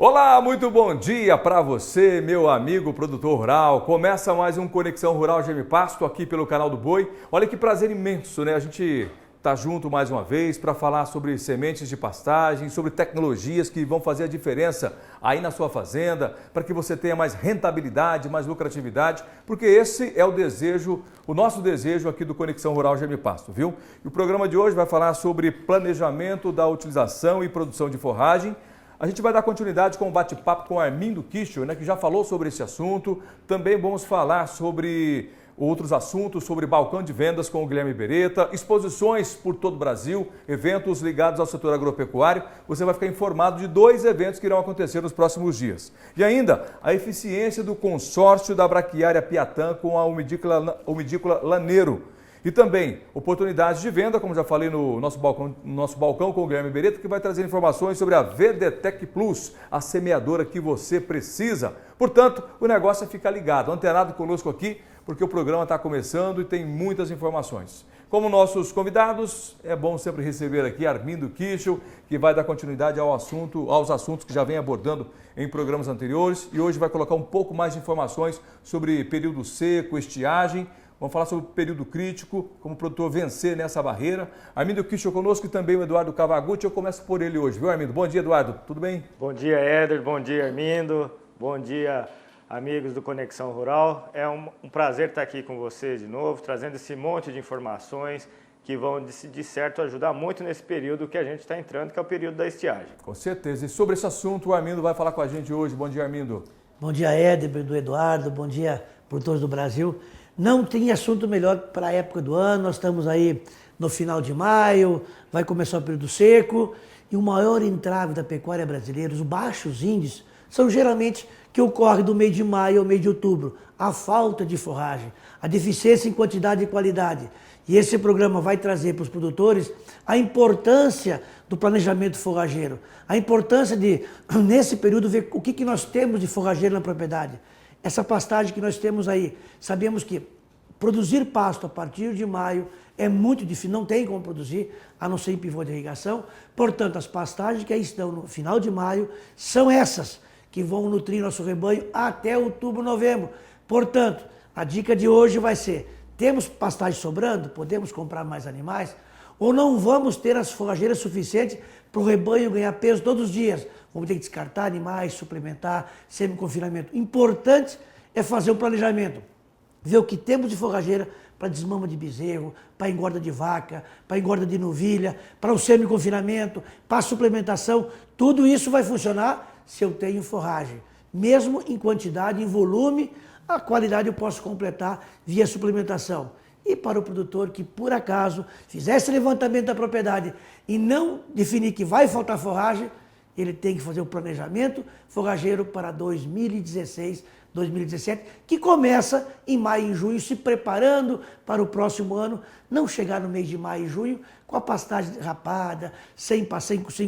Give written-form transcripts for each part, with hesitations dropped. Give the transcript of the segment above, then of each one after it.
Olá, muito bom dia para você, meu amigo produtor rural. Começa mais um Conexão Rural GM Pasto aqui pelo canal do Boi. Olha que prazer imenso, né? A gente tá junto mais uma vez para falar sobre sementes de pastagem, sobre tecnologias que vão fazer a diferença aí na sua fazenda, para que você tenha mais rentabilidade, mais lucratividade, porque esse é o desejo, o nosso desejo aqui do Conexão Rural GM Pasto, viu? E o programa de hoje vai falar sobre planejamento da utilização e produção de forragem. A gente vai dar continuidade com o bate-papo com Armindo Kischel, né, que já falou sobre esse assunto. Também vamos falar sobre outros assuntos, sobre balcão de vendas com o Guilherme Beretta, exposições por todo o Brasil, eventos ligados ao setor agropecuário. Você vai ficar informado de 2 eventos que irão acontecer nos próximos dias. E ainda, a eficiência do consórcio da Braquiária Piatã com a umidícola Laneiro. E também oportunidades de venda, como já falei no nosso balcão com o Guilherme Beretta, que vai trazer informações sobre a VDTEC Plus, a semeadora que você precisa. Portanto, o negócio é ficar ligado, antenado conosco aqui, porque o programa está começando e tem muitas informações. Como nossos convidados, é bom sempre receber aqui Armindo Kischel, que vai dar continuidade aos assuntos que já vem abordando em programas anteriores, e hoje vai colocar um pouco mais de informações sobre período seco, estiagem. Vamos falar sobre o período crítico, como o produtor vencer nessa barreira. Armindo Kischel conosco e também o Eduardo Cavagutti. Eu começo por ele hoje, viu, Armindo? Bom dia, Eduardo. Tudo bem? Bom dia, Éder. Bom dia, Armindo. Bom dia, amigos do Conexão Rural. É um prazer estar aqui com vocês de novo, trazendo esse monte de informações que vão, de certo, ajudar muito nesse período que a gente está entrando, que é o período da estiagem. Com certeza. E sobre esse assunto, o Armindo vai falar com a gente hoje. Bom dia, Armindo. Bom dia, Éder, do Eduardo. Bom dia, produtores do Brasil. Não tem assunto melhor para a época do ano, nós estamos aí no final de maio, vai começar o período seco e o maior entrave da pecuária brasileira, os baixos índices, são geralmente que ocorre do mês de maio ao mês de outubro, a falta de forragem, a deficiência em quantidade e qualidade. E esse programa vai trazer para os produtores a importância do planejamento forrageiro, a importância de, nesse período, ver o que nós temos de forrageiro na propriedade. Essa pastagem que nós temos aí, sabemos que produzir pasto a partir de maio é muito difícil, não tem como produzir, a não ser em pivô de irrigação. Portanto, as pastagens que aí estão no final de maio são essas que vão nutrir nosso rebanho até outubro, novembro. Portanto, a dica de hoje vai ser, temos pastagem sobrando? Podemos comprar mais animais? Ou não vamos ter as forrageiras suficientes para o rebanho ganhar peso todos os dias? Vamos ter que descartar animais, suplementar, semi-confinamento. Importante é fazer um planejamento, ver o que temos de forrageira para desmama de bezerro, para engorda de vaca, para engorda de novilha, para o semi-confinamento, para a suplementação. Tudo isso vai funcionar se eu tenho forragem. Mesmo em quantidade, em volume, a qualidade eu posso completar via suplementação. E para o produtor que, por acaso, fizer esse levantamento da propriedade e não definir que vai faltar forragem, ele tem que fazer o planejamento forrageiro para 2016, 2017, que começa em maio e junho, se preparando para o próximo ano, não chegar no mês de maio e junho com a pastagem rapada, sem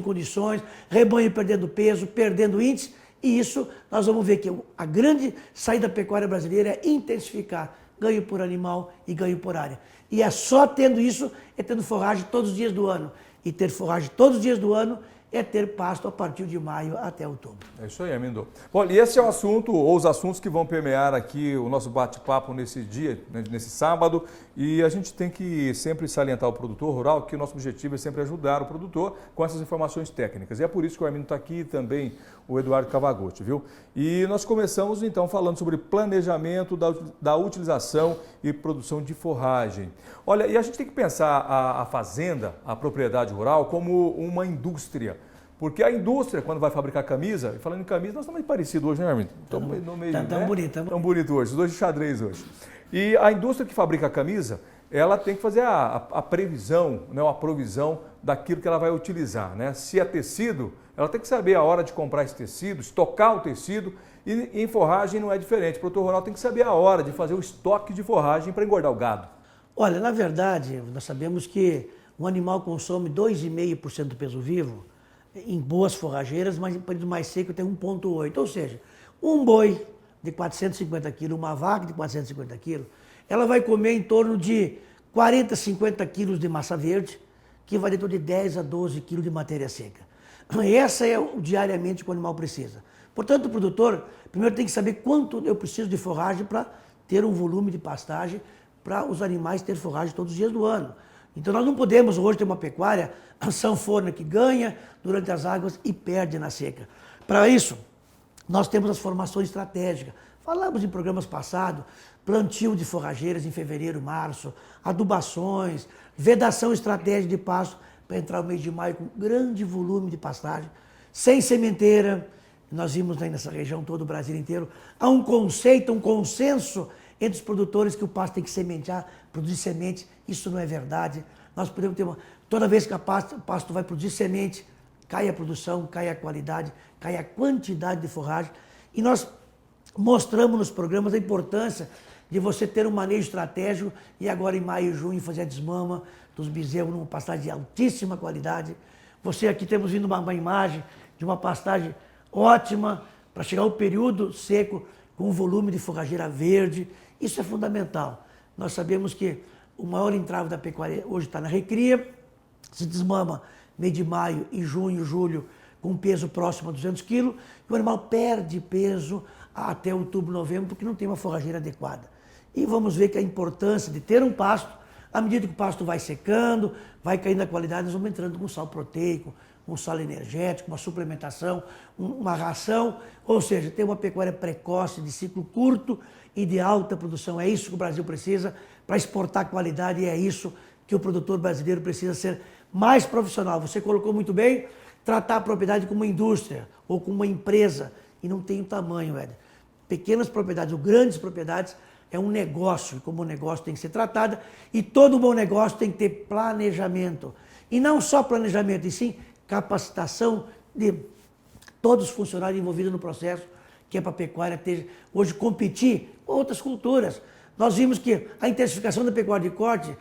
condições, rebanho perdendo peso, perdendo índice, e isso nós vamos ver que a grande saída da pecuária brasileira é intensificar ganho por animal e ganho por área. E é só tendo isso, é tendo forragem todos os dias do ano. E ter forragem todos os dias do ano é ter pasto a partir de maio até outubro. É isso aí, Armindo. Bom, e esse é o assunto, ou os assuntos que vão permear aqui o nosso bate-papo nesse dia, nesse sábado, e a gente tem que sempre salientar o produtor rural, que o nosso objetivo é sempre ajudar o produtor com essas informações técnicas. E é por isso que o Armindo está aqui e também o Eduardo Cavagutti, viu? E nós começamos então falando sobre planejamento da utilização e produção de forragem. Olha, e a gente tem que pensar a fazenda, a propriedade rural, como uma indústria. Porque a indústria, quando vai fabricar camisa, e falando em camisa, nós estamos meio parecidos hoje, né, Armindo? Estamos no meio, tão bonito. Tão bonito hoje, os dois de xadrez hoje. E a indústria que fabrica a camisa, ela tem que fazer a previsão, né, a provisão daquilo que ela vai utilizar, né? Se é tecido, ela tem que saber a hora de comprar esse tecido, estocar o tecido, e em forragem não é diferente. O produtor rural tem que saber a hora de fazer o estoque de forragem para engordar o gado. Olha, na verdade, nós sabemos que um animal consome 2,5% do peso vivo em boas forrageiras, mas em período mais seco tem 1,8%. Ou seja, um boi de 450 quilos, uma vaca de 450 quilos, ela vai comer em torno de 40, 50 quilos de massa verde, que vai dentro de 10 a 12 quilos de matéria seca. Essa é o diariamente que o animal precisa. Portanto, o produtor primeiro tem que saber quanto eu preciso de forragem para ter um volume de pastagem para os animais terem forragem todos os dias do ano. Então nós não podemos hoje ter uma pecuária sanfona que ganha durante as águas e perde na seca. Para isso, nós temos as formações estratégicas. Falamos em programas passados, plantio de forrageiras em fevereiro, março, adubações, vedação estratégica de pasto para entrar no mês de maio com grande volume de pastagem, sem sementeira. Nós vimos aí nessa região, todo o Brasil inteiro, há um conceito, um consenso entre os produtores que o pasto tem que sementear, produzir semente. Isso não é verdade. Nós podemos ter toda vez que o pasto vai produzir semente, cai a produção, cai a qualidade, cai a quantidade de forragem. E nós mostramos nos programas a importância de você ter um manejo estratégico e agora em maio e junho fazer a desmama dos bezerros numa pastagem de altíssima qualidade. Você aqui temos vindo uma imagem de uma pastagem ótima para chegar ao período seco com um volume de forrageira verde. Isso é fundamental. Nós sabemos que o maior entrave da pecuária hoje está na recria, se desmama meio de maio e junho, julho, com um peso próximo a 200 quilos, e o animal perde peso até outubro, novembro, porque não tem uma forrageira adequada. E vamos ver que a importância de ter um pasto, à medida que o pasto vai secando, vai caindo a qualidade, nós vamos entrando com sal proteico, um sal energético, uma suplementação, uma ração, ou seja, ter uma pecuária precoce, de ciclo curto e de alta produção. É isso que o Brasil precisa para exportar qualidade e é isso que o produtor brasileiro precisa ser mais profissional. Você colocou muito bem, tratar a propriedade como uma indústria ou como uma empresa e não tem o tamanho, Éder. Pequenas propriedades ou grandes propriedades é um negócio, e como um negócio tem que ser tratado, e todo bom negócio tem que ter planejamento. E não só planejamento, e sim capacitação de todos os funcionários envolvidos no processo, que é para a pecuária ter, hoje competir com outras culturas. Nós vimos que a intensificação da pecuária de corte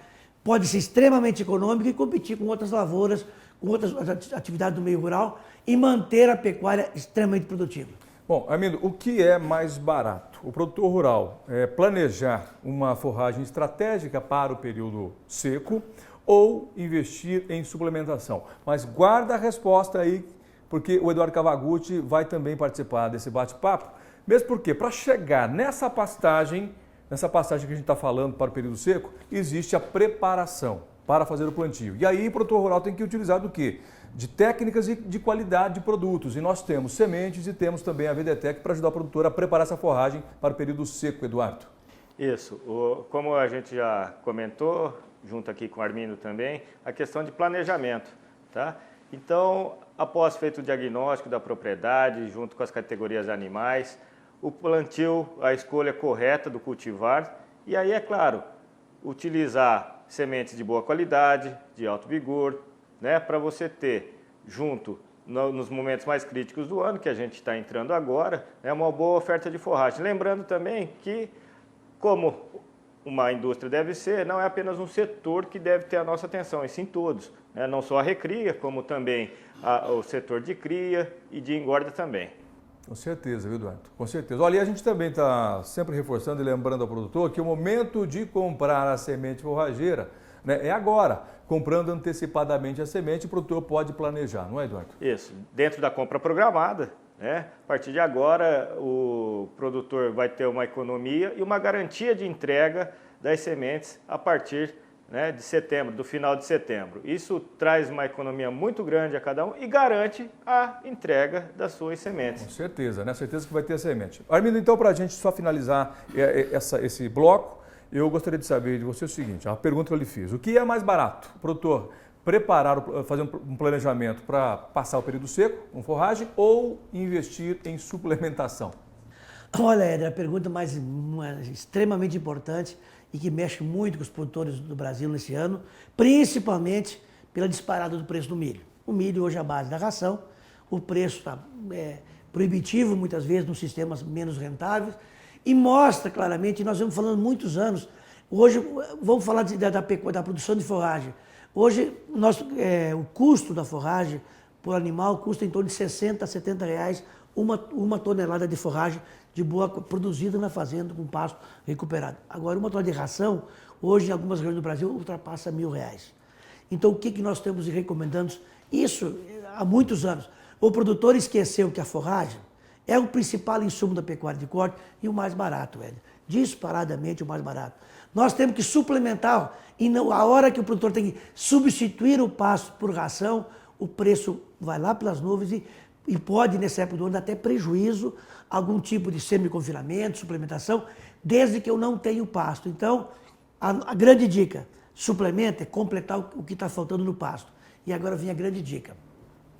pode ser extremamente econômica e competir com outras lavouras, com outras atividades do meio rural e manter a pecuária extremamente produtiva. Bom, Armindo, o que é mais barato? O produtor rural planejar uma forragem estratégica para o período seco ou investir em suplementação? Mas guarda a resposta aí, porque o Eduardo Cavagutti vai também participar desse bate-papo, mesmo porque para chegar nessa pastagem que a gente está falando para o período seco, existe a preparação para fazer o plantio. E aí o produtor rural tem que utilizar do quê? De técnicas e de qualidade de produtos. E nós temos sementes e temos também a VDTEC para ajudar o produtor a preparar essa forragem para o período seco, Eduardo. Isso. Como a gente já comentou, junto aqui com o Armindo também, a questão de planejamento. Tá? Então, após feito o diagnóstico da propriedade, junto com as categorias animais, o plantio, a escolha correta do cultivar, e aí, é claro, utilizar sementes de boa qualidade, de alto vigor, né, para você ter, junto nos momentos mais críticos do ano, que a gente está entrando agora, uma boa oferta de forragem. Lembrando também que, como uma indústria deve ser, não é apenas um setor que deve ter a nossa atenção, e sim todos, né? Não só a recria, como também o setor de cria e de engorda também. Com certeza, viu, Eduardo? Com certeza. Olha, e a gente também está sempre reforçando e lembrando ao produtor que o momento de comprar a semente forrageira, né, é agora. Comprando antecipadamente a semente, o produtor pode planejar, não é, Eduardo? Isso. Dentro da compra programada, né, a partir de agora, o produtor vai ter uma economia e uma garantia de entrega das sementes a partir, né, de setembro, do final de setembro. Isso traz uma economia muito grande a cada um e garante a entrega das suas sementes. Com certeza, né? Certeza que vai ter a semente. Armindo, então, para a gente só finalizar esse bloco, eu gostaria de saber de você o seguinte, a pergunta que eu lhe fiz. O que é mais barato? O produtor fazer um planejamento para passar o período seco, com forragem, ou investir em suplementação? Olha, Éder, a pergunta extremamente importante e que mexe muito com os produtores do Brasil nesse ano, principalmente pela disparada do preço do milho. O milho hoje é a base da ração, o preço está proibitivo muitas vezes nos sistemas menos rentáveis e mostra claramente, nós vamos falando muitos anos, hoje vamos falar da produção de forragem. Hoje o custo da forragem por animal custa em torno de 60 a 70 reais uma tonelada de forragem de boa produzida na fazenda com pasto recuperado. Agora, uma tonelada de ração, hoje em algumas regiões do Brasil, ultrapassa R$1.000. Então, o que nós estamos recomendando? Isso há muitos anos. O produtor esqueceu que a forragem é o principal insumo da pecuária de corte e o mais barato, velho. Disparadamente o mais barato. Nós temos que suplementar, e a hora que o produtor tem que substituir o pasto por ração, o preço vai lá pelas nuvens e pode, nessa época do ano, dar até prejuízo, algum tipo de semi-confinamento, suplementação, desde que eu não tenho pasto. Então, a grande dica, suplemento é completar o que está faltando no pasto. E agora vem a grande dica.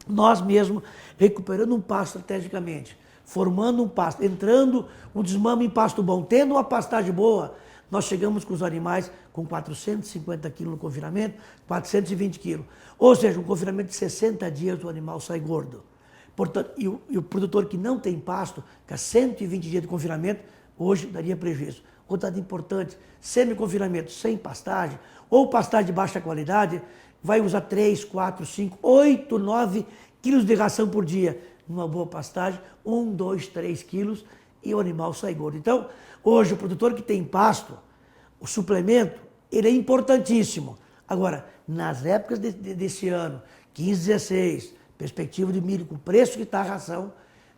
Nós mesmos, recuperando um pasto estrategicamente, formando um pasto, entrando um desmame em pasto bom, tendo uma pastagem boa, nós chegamos com os animais com 450 quilos no confinamento, 420 quilos. Ou seja, um confinamento de 60 dias o animal sai gordo. Portanto, e o produtor que não tem pasto, com 120 dias de confinamento, hoje daria prejuízo. Outro dado importante, semi-confinamento sem pastagem, ou pastagem de baixa qualidade, vai usar 3, 4, 5, 8, 9 quilos de ração por dia. Numa boa pastagem, 1, 2, 3 quilos e o animal sai gordo. Então, hoje o produtor que tem pasto, o suplemento, ele é importantíssimo. Agora, nas épocas desse ano, 15, 16, perspectiva de milho com o preço que está a ração,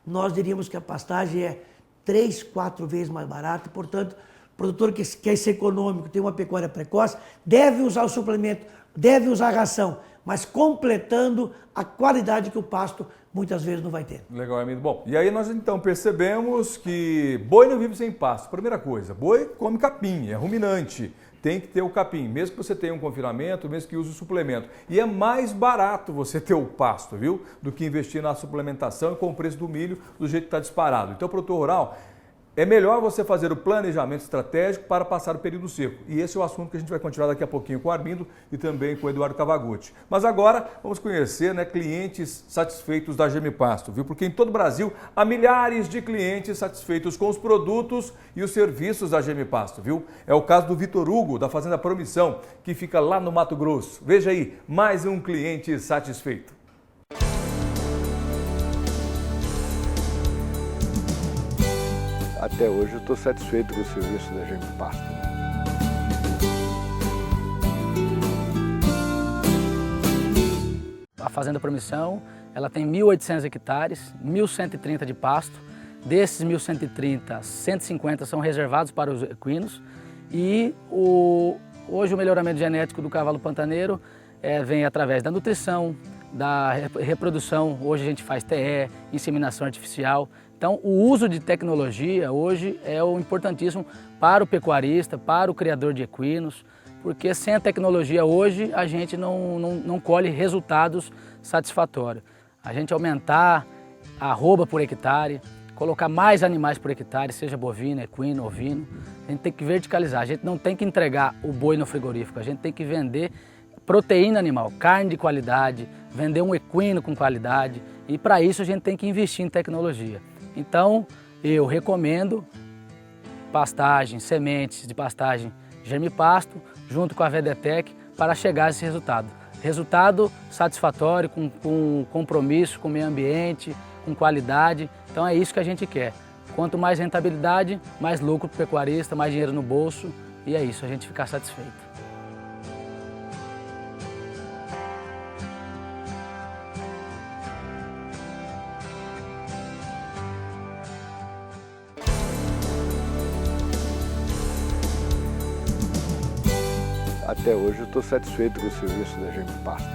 nós diríamos que a pastagem é 3, 4 vezes mais barata. Portanto, o produtor que quer ser econômico, tem uma pecuária precoce, deve usar o suplemento, deve usar a ração, mas completando a qualidade que o pasto muitas vezes não vai ter. Legal, amigo. Bom, e aí nós então percebemos que boi não vive sem pasto. Primeira coisa, boi come capim, é ruminante. Tem que ter o capim, mesmo que você tenha um confinamento, mesmo que use o suplemento. E é mais barato você ter o pasto, viu? Do que investir na suplementação e com o preço do milho do jeito que está disparado. Então, produtor rural, é melhor você fazer o planejamento estratégico para passar o período seco. E esse é o assunto que a gente vai continuar daqui a pouquinho com o Armindo e também com o Eduardo Cavagutti. Mas agora vamos conhecer, né, clientes satisfeitos da Gemipasto, viu? Porque em todo o Brasil há milhares de clientes satisfeitos com os produtos e os serviços da Gemipasto, viu? É o caso do Vitor Hugo, da Fazenda Promissão, que fica lá no Mato Grosso. Veja aí, mais um cliente satisfeito. Até hoje eu estou satisfeito com o serviço da Gemipasto. A Fazenda Promissão, ela tem 1.800 hectares, 1.130 de pasto. Desses 1.130, 150 são reservados para os equinos. E hoje o melhoramento genético do cavalo pantaneiro vem através da nutrição, da reprodução. Hoje a gente faz TE, inseminação artificial. Então, o uso de tecnologia hoje é o importantíssimo para o pecuarista, para o criador de equinos, porque sem a tecnologia hoje a gente não colhe resultados satisfatórios. A gente aumentar a arroba por hectare, colocar mais animais por hectare, seja bovino, equino, ovino, a gente tem que verticalizar, a gente não tem que entregar o boi no frigorífico, a gente tem que vender proteína animal, carne de qualidade, vender um equino com qualidade e para isso a gente tem que investir em tecnologia. Então, eu recomendo pastagem, sementes de pastagem Gemipasto, junto com a Vedetec, para chegar a esse resultado. Resultado satisfatório, com compromisso com o meio ambiente, com qualidade. Então é isso que a gente quer. Quanto mais rentabilidade, mais lucro para o pecuarista, mais dinheiro no bolso. E é isso, a gente ficar satisfeito. Até hoje eu estou satisfeito com o serviço da Gemipasto.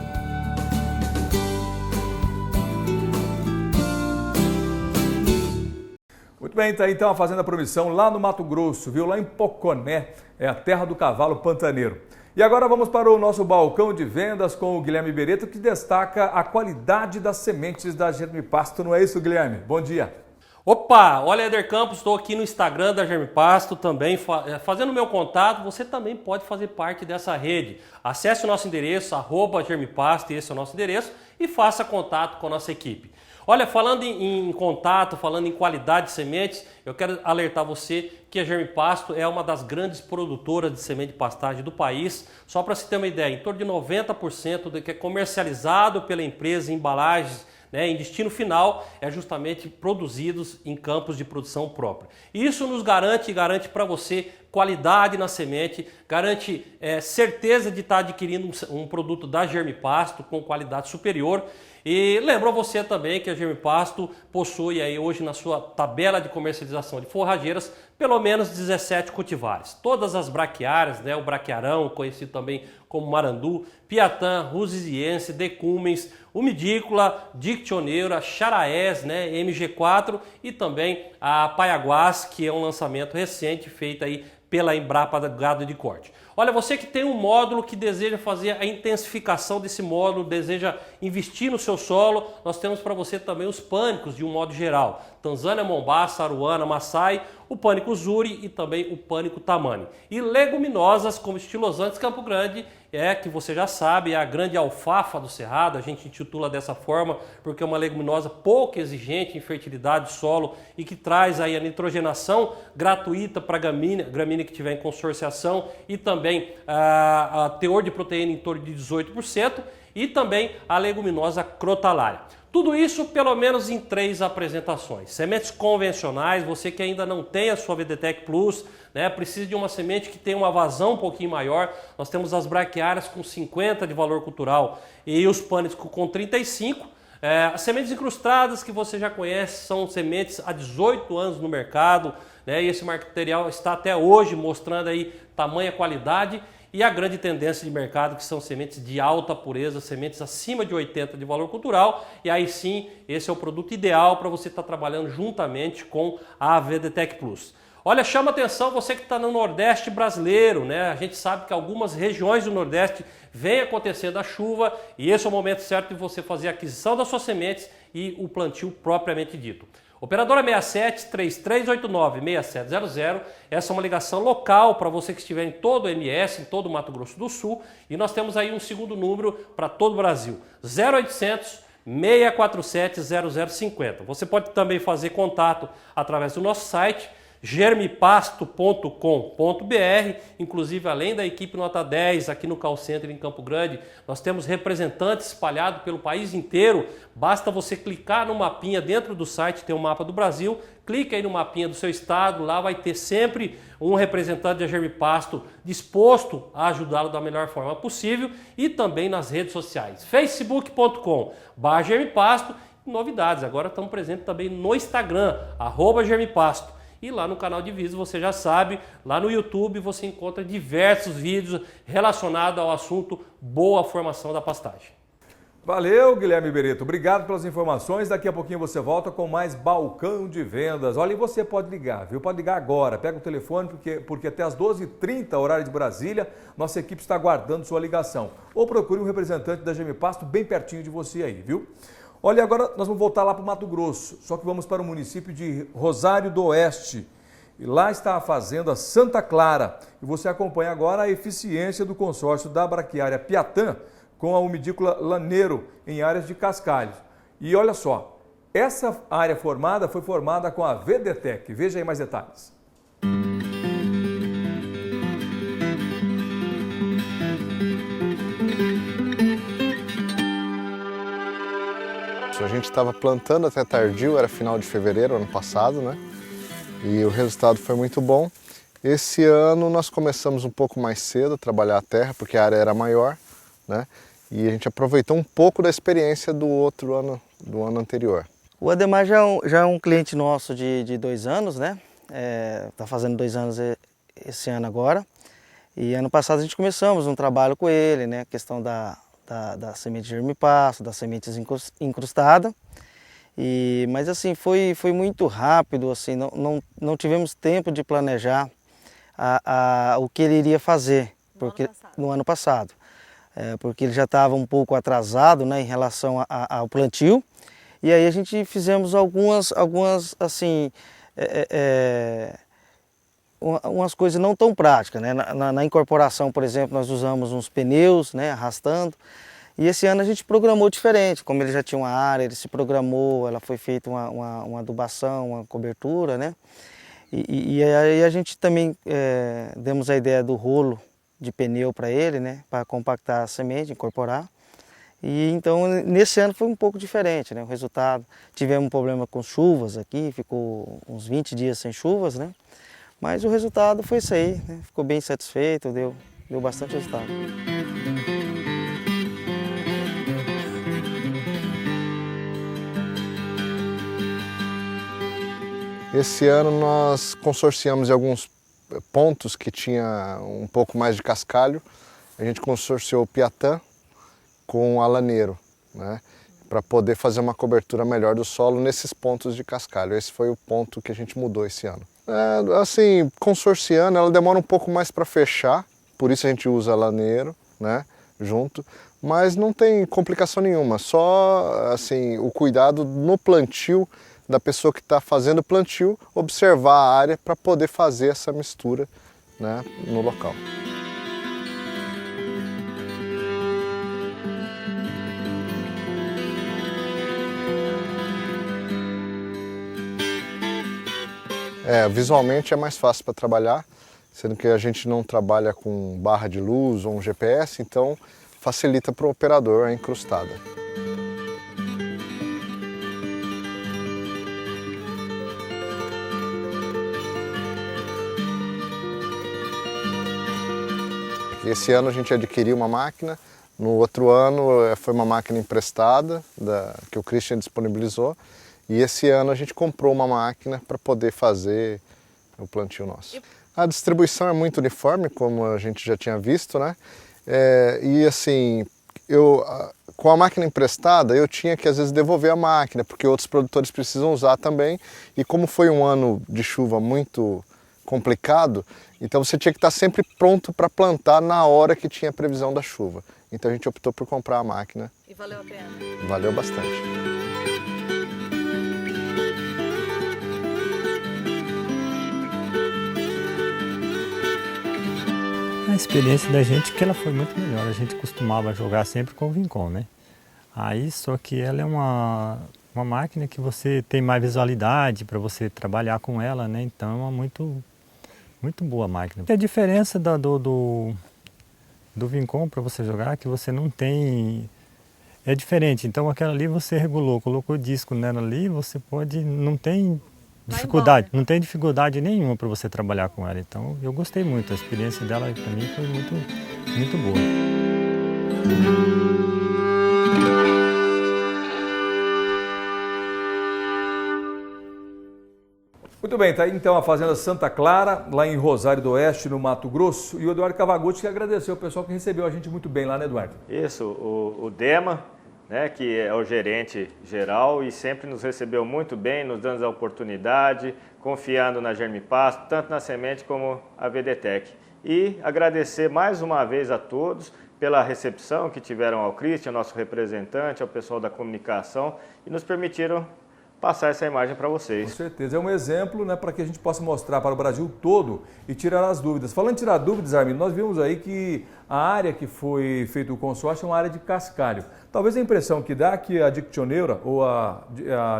Muito bem, tá aí então a Fazenda Promissão lá no Mato Grosso, viu? Lá em Poconé, é a terra do cavalo pantaneiro. E agora vamos para o nosso balcão de vendas com o Guilherme Bereto, que destaca a qualidade das sementes da Gemipasto. Não é isso, Guilherme? Bom dia. Opa, olha, Éder Campos, estou aqui no Instagram da Gemipasto também, fazendo o meu contato. Você também pode fazer parte dessa rede. Acesse o nosso endereço, @Gemipasto, esse é o nosso endereço, e faça contato com a nossa equipe. Olha, falando em contato, falando em qualidade de sementes, eu quero alertar você que a Gemipasto é uma das grandes produtoras de semente de pastagem do país. Só para você ter uma ideia, em torno de 90% do que é comercializado pela empresa em embalagens, em destino final, é justamente produzidos em campos de produção própria. Isso nos garante para você qualidade na semente, garante certeza de estar adquirindo um produto da Gemipasto com qualidade superior. E lembro a você também que a Germipasto possui aí hoje na sua tabela de comercialização de forrageiras pelo menos 17 cultivares. Todas as braquiárias, né, o braquiarão, conhecido também como marandu, piatã, rusiziense, decumens, umidícola, dictioneira, charaés, né, MG4 e também a paiaguás, que é um lançamento recente feito aí pela Embrapa Gado de Corte. Olha, você que tem um módulo que deseja fazer a intensificação desse módulo, deseja investir no seu solo, nós temos para você também os pânicos de um modo geral. Tanzânia, Mombasa, Aruana, Maasai, o pânico Zuri e também o pânico Tamani. E leguminosas como estilosantes Campo Grande, que você já sabe, é a grande alfafa do Cerrado, a gente intitula dessa forma porque é uma leguminosa pouco exigente em fertilidade de solo e que traz aí a nitrogenação gratuita para a gramínea que tiver em consorciação e também a teor de proteína em torno de 18% e também a leguminosa crotalária. Tudo isso pelo menos em 3 apresentações. Sementes convencionais, você que ainda não tem a sua VDTEC Plus, né, precisa de uma semente que tenha uma vazão um pouquinho maior. Nós temos as braquiárias com 50 de valor cultural e os pânicos com 35. As sementes incrustadas que você já conhece são sementes há 18 anos no mercado, né, e esse material está até hoje mostrando aí tamanha qualidade. E a grande tendência de mercado que são sementes de alta pureza, sementes acima de 80 de valor cultural. E aí sim, esse é o produto ideal para você estar trabalhando juntamente com a VDTEC Plus. Olha, chama atenção você que está no Nordeste brasileiro, né? A gente sabe que algumas regiões do Nordeste vem acontecendo a chuva e esse é o momento certo de você fazer a aquisição das suas sementes e o plantio propriamente dito. Operadora 67-3389-6700, essa é uma ligação local para você que estiver em todo o MS, em todo o Mato Grosso do Sul. E nós temos aí um segundo número para todo o Brasil, 0800 647 0050. Você pode também fazer contato através do nosso site, germipasto.com.br, inclusive além da equipe nota 10 aqui no call center em Campo Grande, nós temos representantes espalhados pelo país inteiro. Basta você clicar no mapinha dentro do site, tem um mapa do Brasil, clica aí no mapinha do seu estado, lá vai ter sempre um representante da Germipasto disposto a ajudá-lo da melhor forma possível e também nas redes sociais, facebook.com/Germipasto. Novidades, agora estamos presentes também no Instagram, @Germipasto. E lá no canal de vídeos, você já sabe, lá no YouTube você encontra diversos vídeos relacionados ao assunto boa formação da pastagem. Valeu, Guilherme Berito. Obrigado pelas informações. Daqui a pouquinho você volta com mais balcão de vendas. Olha, e você pode ligar, viu? Pode ligar agora. Pega o telefone, porque até às 12h30, horário de Brasília, nossa equipe está aguardando sua ligação. Ou procure um representante da Germipasto bem pertinho de você aí, viu? Olha, agora nós vamos voltar lá para o Mato Grosso, só que vamos para o município de Rosário do Oeste. E lá está a fazenda Santa Clara. E você acompanha agora a eficiência do consórcio da braquiária Piatã com a umidícola Laneiro em áreas de cascalhos. E olha só, essa área formada foi formada com a VDTEC. Veja aí mais detalhes. A gente estava plantando até tardio, era final de fevereiro, ano passado, né? E o resultado foi muito bom. Esse ano nós começamos um pouco mais cedo a trabalhar a terra, porque a área era maior, né? E a gente aproveitou um pouco da experiência do ano anterior. O Ademar já é um cliente nosso de 2 anos, né? Tá fazendo 2 anos esse ano agora. E ano passado a gente começamos um trabalho com ele, né? A questão da semente de Germipasto, das sementes incrustadas. Mas assim, foi muito rápido, assim, não tivemos tempo de planejar o que ele iria fazer no ano passado. Porque ele já estava um pouco atrasado, né, em relação ao plantio. E aí a gente fizemos algumas assim, umas coisas não tão práticas, né? Na incorporação, por exemplo, nós usamos uns pneus, né, arrastando. E esse ano a gente programou diferente, como ele já tinha uma área, ele se programou, ela foi feita uma adubação, uma cobertura, né? E aí a gente também demos a ideia do rolo de pneu para ele, né, para compactar a semente, incorporar. E então nesse ano foi um pouco diferente, né? O resultado, tivemos um problema com chuvas aqui, ficou uns 20 dias sem chuvas, né? Mas o resultado foi isso aí, né? Ficou bem satisfeito, deu bastante resultado. Esse ano nós consorciamos em alguns pontos que tinha um pouco mais de cascalho. A gente consorciou o Piatã com o Alaneiro, né, para poder fazer uma cobertura melhor do solo nesses pontos de cascalho. Esse foi o ponto que a gente mudou esse ano. Assim, consorciando, ela demora um pouco mais para fechar, por isso a gente usa Alaneiro, né, junto, mas não tem complicação nenhuma, só assim, o cuidado no plantio da pessoa que está fazendo o plantio, observar a área para poder fazer essa mistura, né, no local. Visualmente é mais fácil para trabalhar, sendo que a gente não trabalha com barra de luz ou um GPS, então facilita para o operador a encrustada. Esse ano a gente adquiriu uma máquina, no outro ano foi uma máquina emprestada que o Christian disponibilizou, e esse ano a gente comprou uma máquina para poder fazer o plantio nosso. A distribuição é muito uniforme, como a gente já tinha visto, né? E assim, com a máquina emprestada, eu tinha que às vezes devolver a máquina, porque outros produtores precisam usar também. E como foi um ano de chuva muito complicado, então você tinha que estar sempre pronto para plantar na hora que tinha previsão da chuva. Então a gente optou por comprar a máquina. E valeu a pena? Valeu bastante. A experiência da gente é que ela foi muito melhor. A gente costumava jogar sempre com o Vincom, né? Aí só que ela é uma máquina que você tem mais visualidade para você trabalhar com ela, né? Então é uma muito boa máquina. A diferença do Vincom para você jogar é que você não tem... É diferente, então aquela ali você regulou, colocou disco nela ali, você pode... Não tem dificuldade nenhuma para você trabalhar com ela. Então eu gostei muito, a experiência dela para mim foi muito boa. Muito bem, tá aí então a Fazenda Santa Clara, lá em Rosário do Oeste, no Mato Grosso, e o Eduardo Cavagutti que agradeceu o pessoal que recebeu a gente muito bem lá, né, Eduardo? Isso, o Dema, né, que é o gerente geral e sempre nos recebeu muito bem, nos dando a oportunidade, confiando na Germipasto, tanto na semente como a VDTech. E agradecer mais uma vez a todos pela recepção que tiveram ao Christian, nosso representante, ao pessoal da comunicação, e nos permitiram passar essa imagem para vocês. Com certeza, é um exemplo, né, para que a gente possa mostrar para o Brasil todo e tirar as dúvidas. Falando em tirar dúvidas, Armin, nós vimos aí que a área que foi feito o consórcio é uma área de cascalho. Talvez a impressão que dá que a dictioneura ou a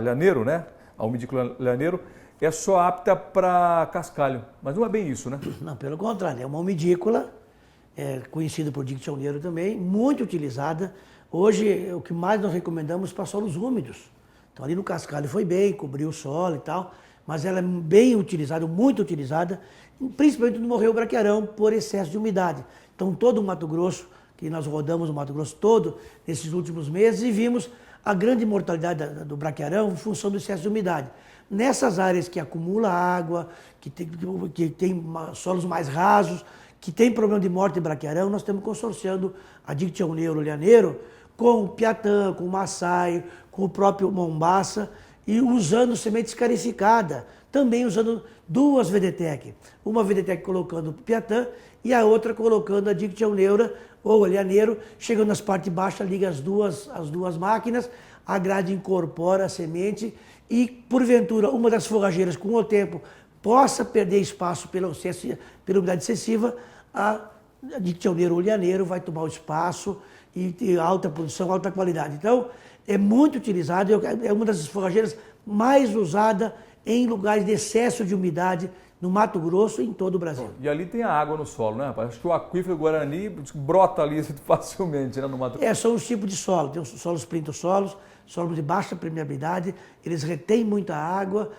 Lhaneiro, né, a umidícula Lhaneiro, é só apta para cascalho, mas não é bem isso, né? Não, pelo contrário, é uma umidícula, conhecida por dictioneiro também, muito utilizada. Hoje, o que mais nós recomendamos para solos úmidos. Então ali no cascalho foi bem, cobriu o solo e tal, mas ela é bem utilizada, muito utilizada, principalmente no Morreu Braquiarão, por excesso de umidade. Então todo o Mato Grosso, que nós rodamos o Mato Grosso todo nesses últimos meses e vimos a grande mortalidade do braquiarão em função do excesso de umidade. Nessas áreas que acumula água, que tem solos mais rasos, que tem problema de morte de braquiarão, nós estamos consorciando a Dictioneuro Lhaneiro com o Piatã, com o Maçaio, com o próprio Mombaça e usando semente escarificada, também usando duas VDTech. Uma VDTech colocando o Piatã e a outra colocando a Dictioneura ou Lhaneiro, chegando nas partes baixas, liga as duas máquinas, a grade incorpora a semente e, porventura, uma das forrageiras com o tempo possa perder espaço pela umidade excessiva, a Dictioneiro ou Lhaneiro vai tomar o espaço e ter alta produção, alta qualidade. Então, é muito utilizado, é uma das forrageiras mais usada em lugares de excesso de umidade no Mato Grosso e em todo o Brasil. E ali tem a água no solo, né, rapaz? Acho que o aquífero Guarani brota ali facilmente, né, no Mato Grosso. São os tipos de solo. Tem os solos plintossolos, solos de baixa permeabilidade, eles retêm muita água,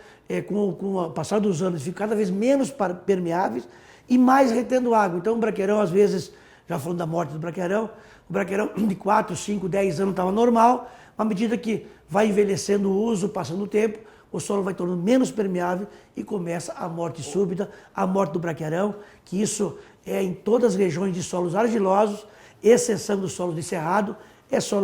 com o passar dos anos ficam cada vez menos permeáveis e mais retendo água. Então o braquiarão, às vezes, já falando da morte do braquiarão, o braquiarão de 4, 5, 10 anos estava normal, à medida que vai envelhecendo o uso, passando o tempo, o solo vai tornando menos permeável e começa a morte súbita, a morte do braquiarão, que isso é em todas as regiões de solos argilosos, exceção dos solos de cerrado,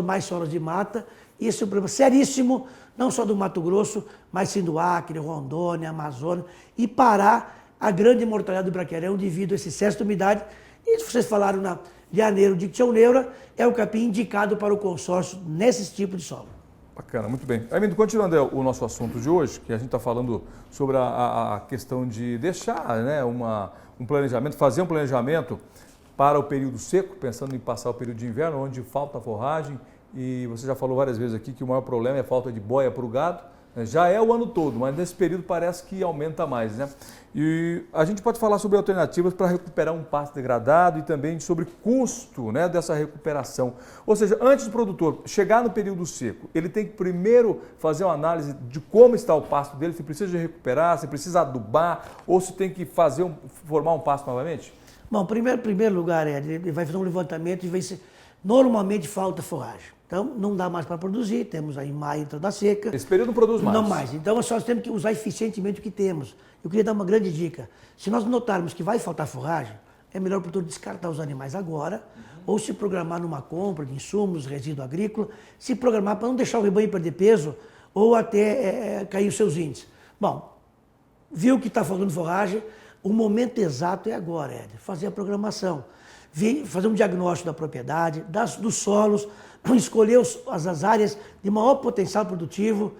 mais solos de mata. Esse é um problema seríssimo, não só do Mato Grosso, mas sim do Acre, Rondônia, Amazônia, e parar a grande mortalidade do braquiarão devido a esse excesso de umidade. E vocês falaram na Lianeiro dictioneura, é o capim indicado para o consórcio nesse tipo de solo. Bacana, muito bem. Armindo, continuando o nosso assunto de hoje, que a gente está falando sobre a questão de deixar, né, um planejamento, fazer um planejamento para o período seco, pensando em passar o período de inverno, onde falta forragem, e você já falou várias vezes aqui que o maior problema é a falta de boia para o gado. Já é o ano todo, mas nesse período parece que aumenta mais, né? E a gente pode falar sobre alternativas para recuperar um pasto degradado e também sobre custo, né, dessa recuperação. Ou seja, antes do produtor chegar no período seco, ele tem que primeiro fazer uma análise de como está o pasto dele, se precisa de recuperar, se precisa adubar ou se tem que formar um pasto novamente? Bom, primeiro lugar, ele vai fazer um levantamento e vai ser, normalmente falta forragem. Então, não dá mais para produzir, temos aí maio, entrada da seca. Esse período não produz mais. Não mais. Então, nós temos que usar eficientemente o que temos. Eu queria dar uma grande dica. Se nós notarmos que vai faltar forragem, é melhor o produtor descartar os animais agora, ou se programar numa compra de insumos, resíduo agrícola, se programar para não deixar o rebanho perder peso ou até cair os seus índices. Bom, viu que está faltando forragem, o momento exato é agora, Éder, fazer a programação. Fazer um diagnóstico da propriedade, dos solos, escolher as áreas de maior potencial produtivo.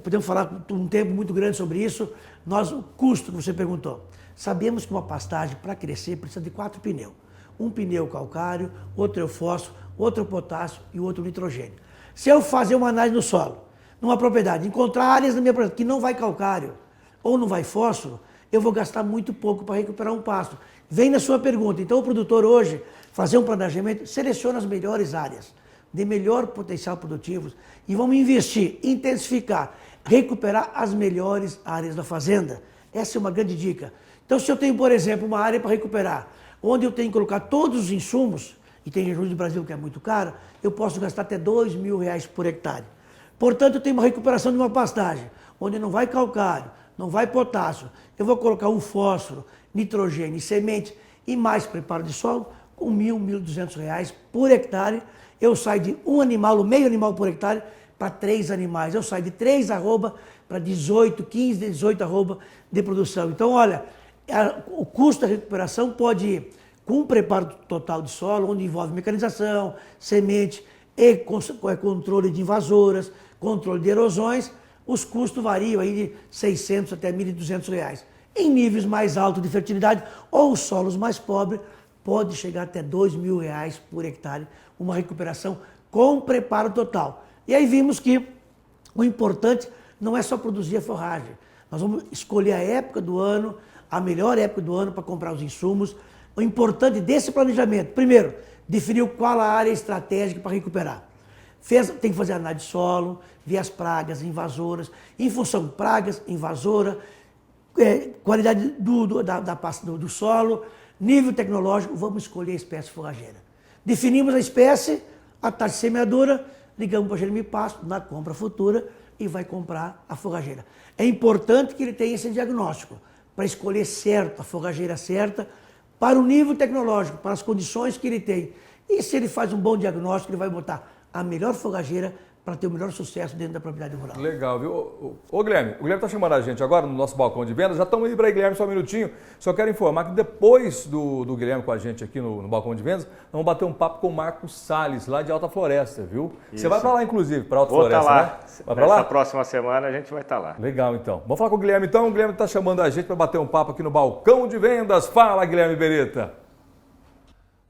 Podemos falar um tempo muito grande sobre isso. O custo que você perguntou. Sabemos que uma pastagem, para crescer, precisa de 4 pneus. Um pneu calcário, outro é fósforo, outro potássio e outro nitrogênio. Se eu fazer uma análise no solo, numa propriedade, encontrar áreas na minha propriedade que não vai calcário ou não vai fósforo, eu vou gastar muito pouco para recuperar um pasto. Vem na sua pergunta. Então, o produtor hoje, fazer um planejamento, seleciona as melhores áreas, de melhor potencial produtivo, e vamos investir, intensificar, recuperar as melhores áreas da fazenda. Essa é uma grande dica. Então, se eu tenho, por exemplo, uma área para recuperar, onde eu tenho que colocar todos os insumos, e tem regiões do Brasil que é muito caro, eu posso gastar até R$2.000 por hectare. Portanto, eu tenho uma recuperação de uma pastagem, onde não vai calcário, não vai potássio, eu vou colocar um fósforo, nitrogênio e semente e mais preparo de solo, com R$1.000, R$1.200 por hectare, eu saio de um animal, meio animal por hectare, para 3 animais. Eu saio de 3 arroba para 18, 15, 18 arroba de produção. Então, olha, o custo da recuperação pode ir com um preparo total de solo, onde envolve mecanização, semente e controle de invasoras, controle de erosões. Os custos variam aí de R$600 até R$1.200. Em níveis mais altos de fertilidade ou solos mais pobres, pode chegar até R$2.000 por hectare, uma recuperação com preparo total. E aí vimos que o importante não é só produzir a forragem. Nós vamos escolher a época do ano, a melhor época do ano para comprar os insumos. O importante desse planejamento, primeiro, definiu qual a área estratégica para recuperar. Tem que fazer análise de solo, ver as pragas, invasoras, em função de pragas, invasora, qualidade do solo, nível tecnológico, vamos escolher a espécie forrageira. Definimos a espécie, a taxa de semeadura, ligamos para a Jeremy Pasto na compra futura e vai comprar a forrageira. É importante que ele tenha esse diagnóstico para escolher certo, a forrageira certa, para o nível tecnológico, para as condições que ele tem. E se ele faz um bom diagnóstico, ele vai botar a melhor forrageira para ter o melhor sucesso dentro da propriedade rural. Legal, viu? Ô Guilherme, o Guilherme está chamando a gente agora no nosso balcão de vendas. Já estamos indo para aí, Guilherme, só um minutinho. Só quero informar que depois do Guilherme com a gente aqui no balcão de vendas, nós vamos bater um papo com o Marcos Salles, lá de Alta Floresta, viu? Isso. Você vai para lá, inclusive, para Alta Floresta, lá. Né? Vai para lá? Nessa próxima semana a gente vai estar lá. Legal, então. Vamos falar com o Guilherme, então. O Guilherme está chamando a gente para bater um papo aqui no balcão de vendas. Fala, Guilherme Beretta.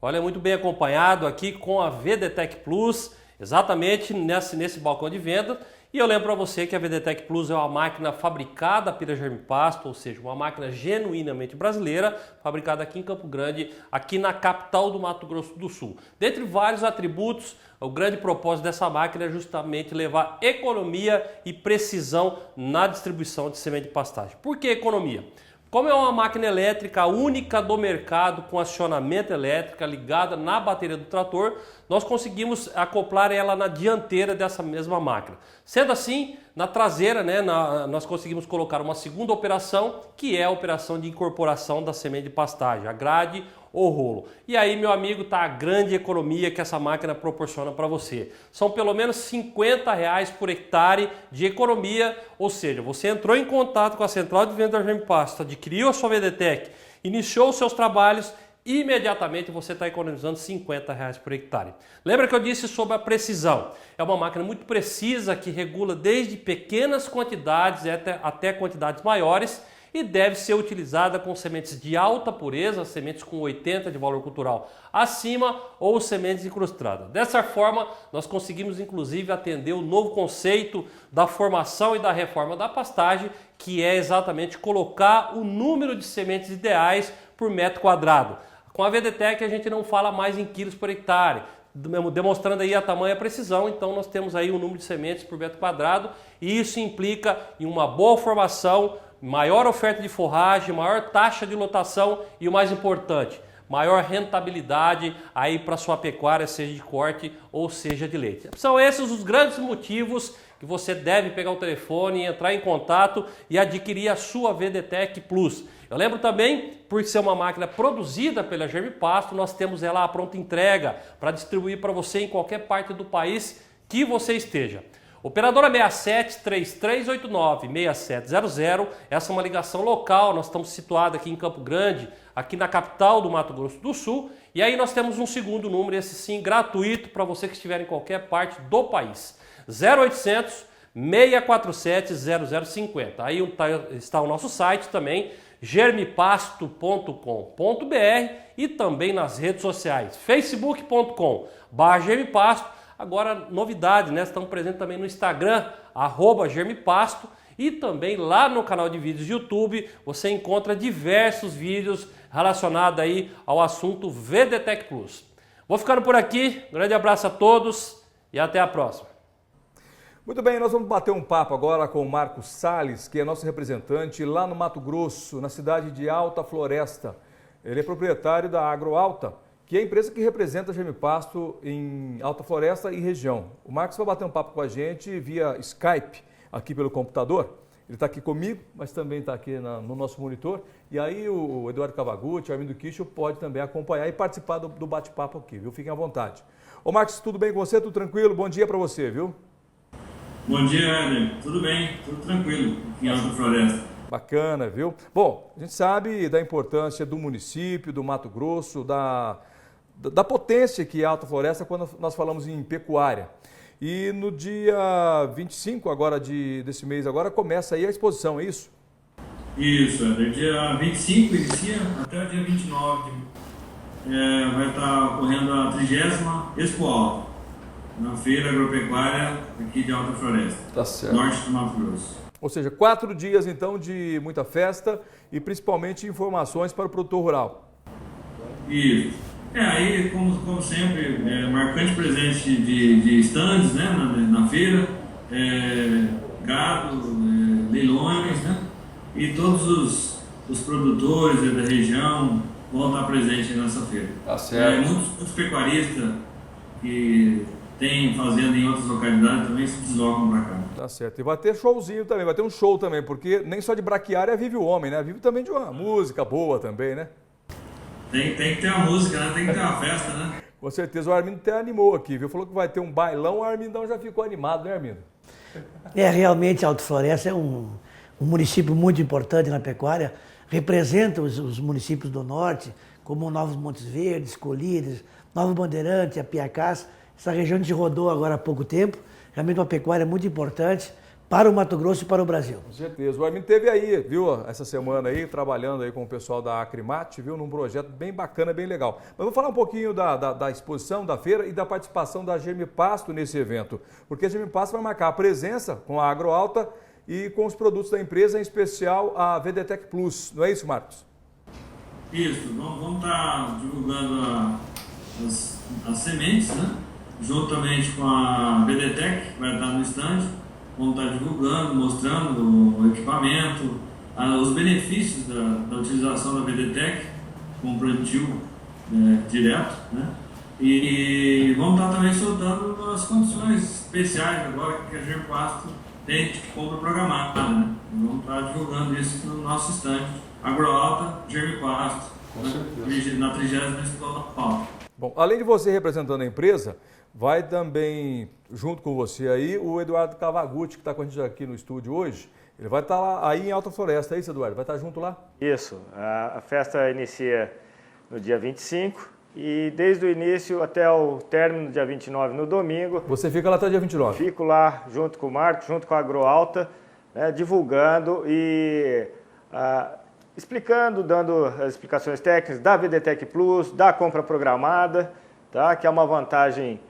Olha, muito bem acompanhado aqui com a VDTech Plus, exatamente nesse balcão de venda. E eu lembro para você que a VDTech Plus é uma máquina fabricada pela Jeremy Pasto, ou seja, uma máquina genuinamente brasileira, fabricada aqui em Campo Grande, aqui na capital do Mato Grosso do Sul. Dentre vários atributos, o grande propósito dessa máquina é justamente levar economia e precisão na distribuição de semente de pastagem. Por que economia? Como é uma máquina elétrica única do mercado com acionamento elétrico ligada na bateria do trator, nós conseguimos acoplar ela na dianteira dessa mesma máquina. Sendo assim, Na traseira, né, nós conseguimos colocar uma segunda operação, que é a operação de incorporação da semente de pastagem, a grade ou rolo. E aí, meu amigo, tá a grande economia que essa máquina proporciona para você. São pelo menos R$ 50 por hectare de economia, ou seja, você entrou em contato com a central de venda da Germipasto, adquiriu a sua VDTEC, iniciou os seus trabalhos, imediatamente você está economizando R$ 50 por hectare. Lembra que eu disse sobre a precisão? É uma máquina muito precisa que regula desde pequenas quantidades até quantidades maiores e deve ser utilizada com sementes de alta pureza, sementes com 80 de valor cultural acima ou sementes incrustadas. Dessa forma, nós conseguimos inclusive atender o novo conceito da formação e da reforma da pastagem, que é exatamente colocar o número de sementes ideais por metro quadrado. Com a VDTEC a gente não fala mais em quilos por hectare, demonstrando aí a tamanha precisão, então nós temos aí um número de sementes por metro quadrado e isso implica em uma boa formação, maior oferta de forragem, maior taxa de lotação e o mais importante, maior rentabilidade aí para sua pecuária, seja de corte ou seja de leite. São esses os grandes motivos que você deve pegar o telefone, entrar em contato e adquirir a sua VDTEC Plus. Eu lembro também, por ser uma máquina produzida pela Germipasto, nós temos ela à pronta entrega para distribuir para você em qualquer parte do país que você esteja. Operadora 67-3389-6700, essa é uma ligação local, nós estamos situados aqui em Campo Grande, aqui na capital do Mato Grosso do Sul, e aí nós temos um segundo número, esse sim gratuito para você que estiver em qualquer parte do país, 0800 647 0050. Aí está o nosso site também, germipasto.com.br e também nas redes sociais, facebook.com/germipasto. Agora, novidade, né? Estamos presentes também no Instagram, @germipasto, e também lá no canal de vídeos do YouTube, você encontra diversos vídeos relacionados aí ao assunto VDTEC Plus. Vou ficando por aqui, grande abraço a todos e até a próxima. Muito bem, nós vamos bater um papo agora com o Marcos Salles, que é nosso representante lá no Mato Grosso, na cidade de Alta Floresta. Ele é proprietário da Agroalta, que é a empresa que representa a Germipasto em Alta Floresta e região. O Marcos vai bater um papo com a gente via Skype, aqui pelo computador. Ele está aqui comigo, mas também está aqui no nosso monitor. E aí o Eduardo Cavagutti, o Armindo Kischel pode também acompanhar e participar do bate-papo aqui, viu? Fiquem à vontade. Ô Marcos, tudo bem com você? Tudo tranquilo? Bom dia para você, viu? Bom dia, Éder. Tudo bem, tudo tranquilo aqui em Alta Floresta. Bacana, viu? Bom, a gente sabe da importância do município, do Mato Grosso, da potência que é a Alta Floresta quando nós falamos em pecuária. E no dia 25 agora desse mês agora começa aí a exposição, é isso? Isso, Éder. Dia 25 inicia até o dia 29. Vai estar ocorrendo a 30ª Expo Alta, na Feira Agropecuária aqui de Alta Floresta, tá certo. Norte do Mato Grosso. Ou seja, 4 dias então de muita festa e principalmente informações para o produtor rural. Isso. Aí, como sempre, marcante presente de estandes, né, na feira, gado, leilões, né, e todos os produtores da região vão estar presentes nessa feira. Tá certo. Muitos pecuaristas que têm fazenda em outras localidades também se deslocam para cá. Tá certo. E vai ter showzinho também, vai ter um show também, porque nem só de braquiária vive o homem, né? Vive também de uma música boa também, né? Tem que ter uma música, né? Tem que ter uma festa, né? Com certeza. O Armindo até animou aqui, viu? Falou que vai ter um bailão, o Armindão já ficou animado, né, Armindo? Realmente Alta Floresta é um município muito importante na pecuária, representa os municípios do norte, como Novos Montes Verdes, Colírios, Novo Bandeirante, Apiacás. Essa região a gente rodou agora há pouco tempo, realmente uma pecuária muito importante para o Mato Grosso e para o Brasil. Com certeza. O Armindo esteve aí, viu, essa semana aí, trabalhando aí com o pessoal da Acrimate, viu, num projeto bem bacana, bem legal. Mas vou falar um pouquinho da exposição, da feira e da participação da Germipasto nesse evento. Porque a Germipasto vai marcar a presença com a Agroalta e com os produtos da empresa, em especial a VDTEC Plus. Não é isso, Marcos? Isso. Vamos estar divulgando as sementes, né? Juntamente com a VDTEC, que vai estar no stand. Vamos estar divulgando, mostrando o equipamento, os benefícios da utilização da VDTEC com plantio direto, né? E vamos estar também soltando as condições especiais agora que a Germipasto tem compra programada, né? Vamos estar divulgando isso no nosso stand AgroAlta Germipasto, na 30ª Escola Pauta. Bom, além de você representando a empresa, vai também, junto com você aí, o Eduardo Cavagutti, que está com a gente aqui no estúdio hoje. Ele vai estar lá, aí em Alta Floresta, é isso, Eduardo? Vai estar junto lá? Isso, a festa inicia no dia 25 e desde o início até o término do dia 29, no domingo. Você fica lá até o dia 29? Fico lá junto com o Marcos, junto com a AgroAlta, né, divulgando e explicando, dando as explicações técnicas da VDTech Plus, da compra programada, tá, que é uma vantagem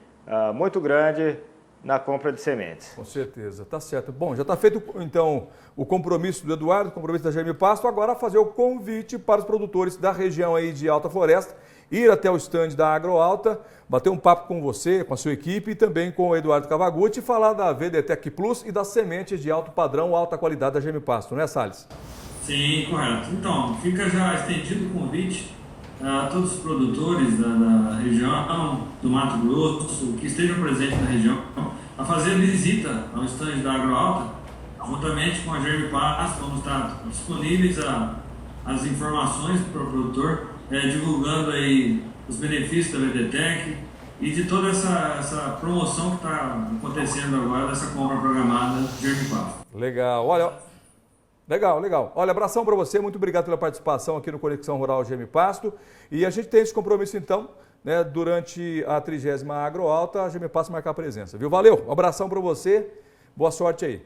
muito grande na compra de sementes. Com certeza, tá certo. Bom, já está feito então o compromisso do Eduardo, o compromisso da Germipasto, agora fazer o convite para os produtores da região aí de Alta Floresta, ir até o estande da AgroAlta, bater um papo com você, com a sua equipe e também com o Eduardo Cavagutti e falar da VDTech Plus e das sementes de alto padrão, alta qualidade da Germipasto, não é, Salles? Sim, correto. Então, fica já estendido o convite a todos os produtores da região do Mato Grosso que estejam presentes na região a fazer a visita ao estande da AgroAlta, juntamente com a Germipasto. Vamos estar disponíveis as informações para o produtor, divulgando aí os benefícios da VDTech e de toda essa promoção que está acontecendo agora dessa compra programada de Germipasto. Legal, olha... Legal. Olha, abração para você, muito obrigado pela participação aqui no Conexão Rural Germipasto. E a gente tem esse compromisso então, né, durante a 30ª AgroAlta, a Germipasto marcar presença, viu? Valeu, um abração para você, boa sorte aí.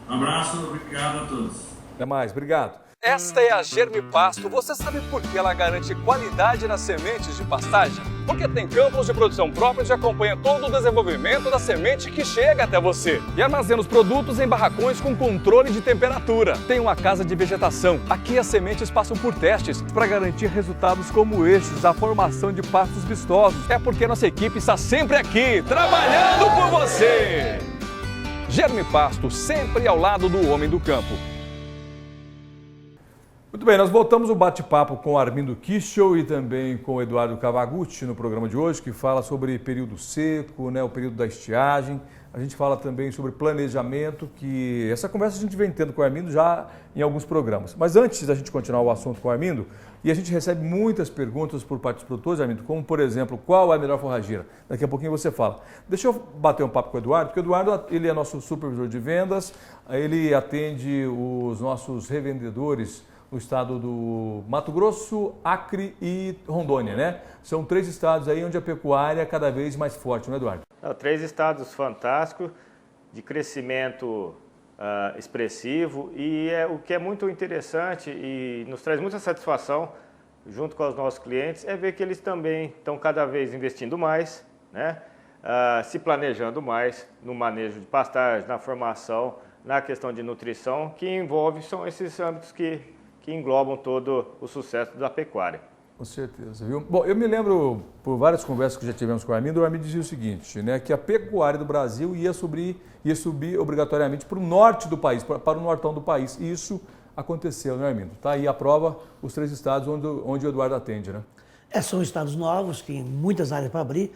Um abraço, obrigado a todos. Até mais, obrigado. Esta é a Germipasto. Você sabe por que ela garante qualidade nas sementes de pastagem? Porque tem campos de produção próprios e acompanha todo o desenvolvimento da semente que chega até você. E armazena os produtos em barracões com controle de temperatura. Tem uma casa de vegetação. Aqui as sementes passam por testes para garantir resultados como estes, a formação de pastos vistosos. É porque nossa equipe está sempre aqui, trabalhando por você. Germipasto, sempre ao lado do homem do campo. Muito bem, nós voltamos o bate-papo com Armindo Kischel e também com o Eduardo Cavagutti no programa de hoje, que fala sobre período seco, né, o período da estiagem. A gente fala também sobre planejamento, que essa conversa a gente vem tendo com o Armindo já em alguns programas. Mas antes da gente continuar o assunto com o Armindo, e a gente recebe muitas perguntas por parte dos produtores, Armindo, como por exemplo, qual é a melhor forrageira? Daqui a pouquinho você fala. Deixa eu bater um papo com o Eduardo, porque o Eduardo ele é nosso supervisor de vendas, ele atende os nossos revendedores no estado do Mato Grosso, Acre e Rondônia, né? São 3 estados aí onde a pecuária é cada vez mais forte, não é, Eduardo? 3 estados fantásticos, de crescimento expressivo e o que é muito interessante e nos traz muita satisfação junto com os nossos clientes é ver que eles também estão cada vez investindo mais, né? Se planejando mais no manejo de pastagem, na formação, na questão de nutrição, que envolve, são esses âmbitos que englobam todo o sucesso da pecuária. Com certeza, viu? Bom, eu me lembro, por várias conversas que já tivemos com o Armindo dizia o seguinte, né, que a pecuária do Brasil ia subir obrigatoriamente para o norte do país, para o nortão do país, e isso aconteceu, né, Armindo? Está aí a prova, os 3 estados onde o Eduardo atende, né? São estados novos, tem muitas áreas para abrir,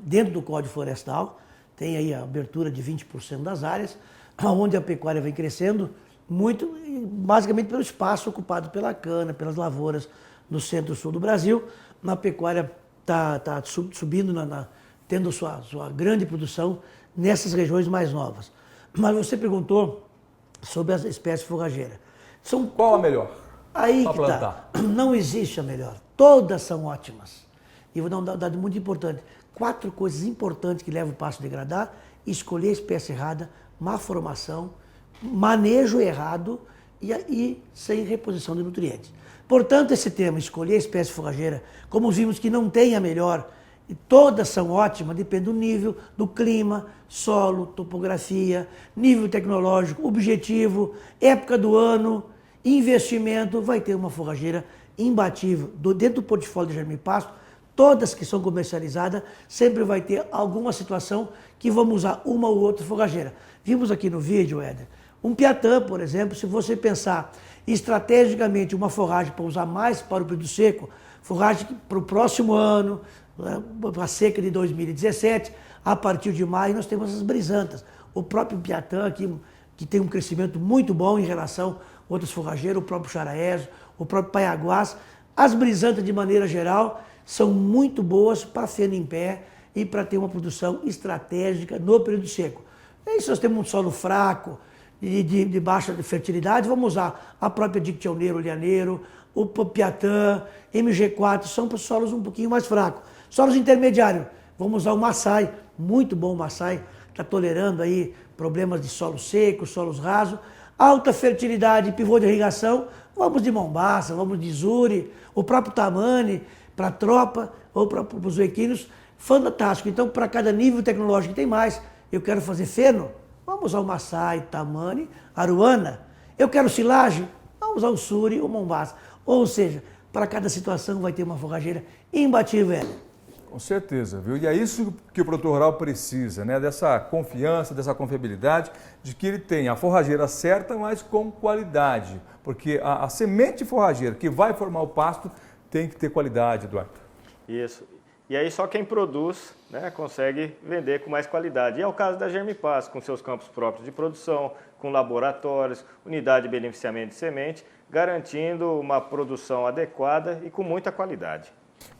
dentro do Código Florestal, tem aí a abertura de 20% das áreas, onde a pecuária vem crescendo, muito, basicamente pelo espaço ocupado pela cana, pelas lavouras no centro-sul do Brasil. A pecuária está subindo, tendo sua grande produção nessas regiões mais novas. Mas você perguntou sobre as espécies forrageiras. Qual a melhor? Aí que está. Não existe a melhor. Todas são ótimas. E vou dar um dado muito importante. 4 coisas importantes que levam o pasto a degradar: escolher a espécie errada, má formação, manejo errado e sem reposição de nutrientes. Portanto, esse tema, escolher a espécie forrageira, como vimos que não tem a melhor, e todas são ótimas, depende do nível, do clima, solo, topografia, nível tecnológico, objetivo, época do ano, investimento, vai ter uma forrageira imbatível. Dentro do portfólio de Germipasto, todas que são comercializadas, sempre vai ter alguma situação que vamos usar uma ou outra forrageira. Vimos aqui no vídeo, Éder, um Piatã, por exemplo, se você pensar estrategicamente uma forragem para usar mais para o período seco, forragem para o próximo ano, a seca de 2017, a partir de maio nós temos as brisantas. o próprio Piatã, que tem um crescimento muito bom em relação a outros forrageiros, o próprio Charaés, o próprio Paiaguás. As brisantas, de maneira geral, são muito boas para feno em pé e para ter uma produção estratégica no período seco. E se nós temos um solo fraco e de baixa fertilidade, vamos usar a própria Dictioneiro, Lianeiro, o Piatã, MG4, são para solos um pouquinho mais fracos. Solos intermediários, vamos usar o Massai, muito bom o Massai, está tolerando aí problemas de solo seco, solos rasos. Alta fertilidade, pivô de irrigação, vamos de Mombaça, vamos de Zuri, o próprio Tamani, para a tropa ou para os equinos, fantástico. Então, para cada nível tecnológico que tem mais, eu quero fazer feno, vamos usar o Massai, Tamani, Aruana. Eu quero silagem, vamos usar o Suri ou Mombaça. Ou seja, para cada situação vai ter uma forrageira imbatível. Com certeza, viu? E é isso que o produtor rural precisa, né? Dessa confiança, dessa confiabilidade, de que ele tem a forrageira certa, mas com qualidade. Porque a semente forrageira que vai formar o pasto tem que ter qualidade, Eduardo. Isso. E aí só quem produz, né, consegue vender com mais qualidade. E é o caso da Germipasto, com seus campos próprios de produção, com laboratórios, unidade de beneficiamento de semente, garantindo uma produção adequada e com muita qualidade.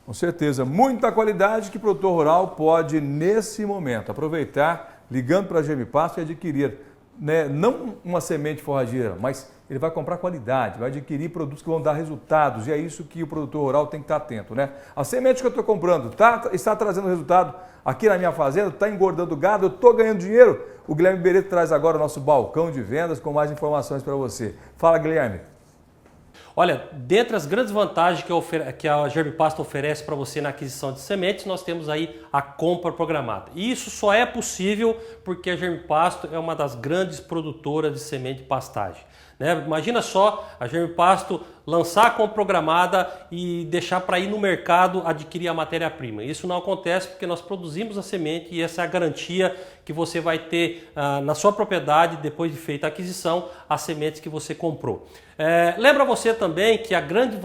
Com certeza, muita qualidade que o produtor rural pode, nesse momento, aproveitar, ligando para a Germipasto e adquirir, né, não uma semente forrageira, mas ele vai comprar qualidade, vai adquirir produtos que vão dar resultados, e é isso que o produtor rural tem que estar atento, né? A semente que eu estou comprando está trazendo resultado aqui na minha fazenda, está engordando gado, eu estou ganhando dinheiro? O Guilherme Bereto traz agora o nosso balcão de vendas com mais informações para você. Fala, Guilherme. Olha, dentre as grandes vantagens que a Germipasto oferece para você na aquisição de sementes, nós temos aí a compra programada. E isso só é possível porque a Germipasto é uma das grandes produtoras de semente de pastagem. Né? Imagina só a Germipasto lançar a compra programada e deixar para ir no mercado adquirir a matéria-prima. Isso não acontece porque nós produzimos a semente e essa é a garantia que você vai ter na sua propriedade, depois de feita a aquisição, as sementes que você comprou. Lembra você também que as grandes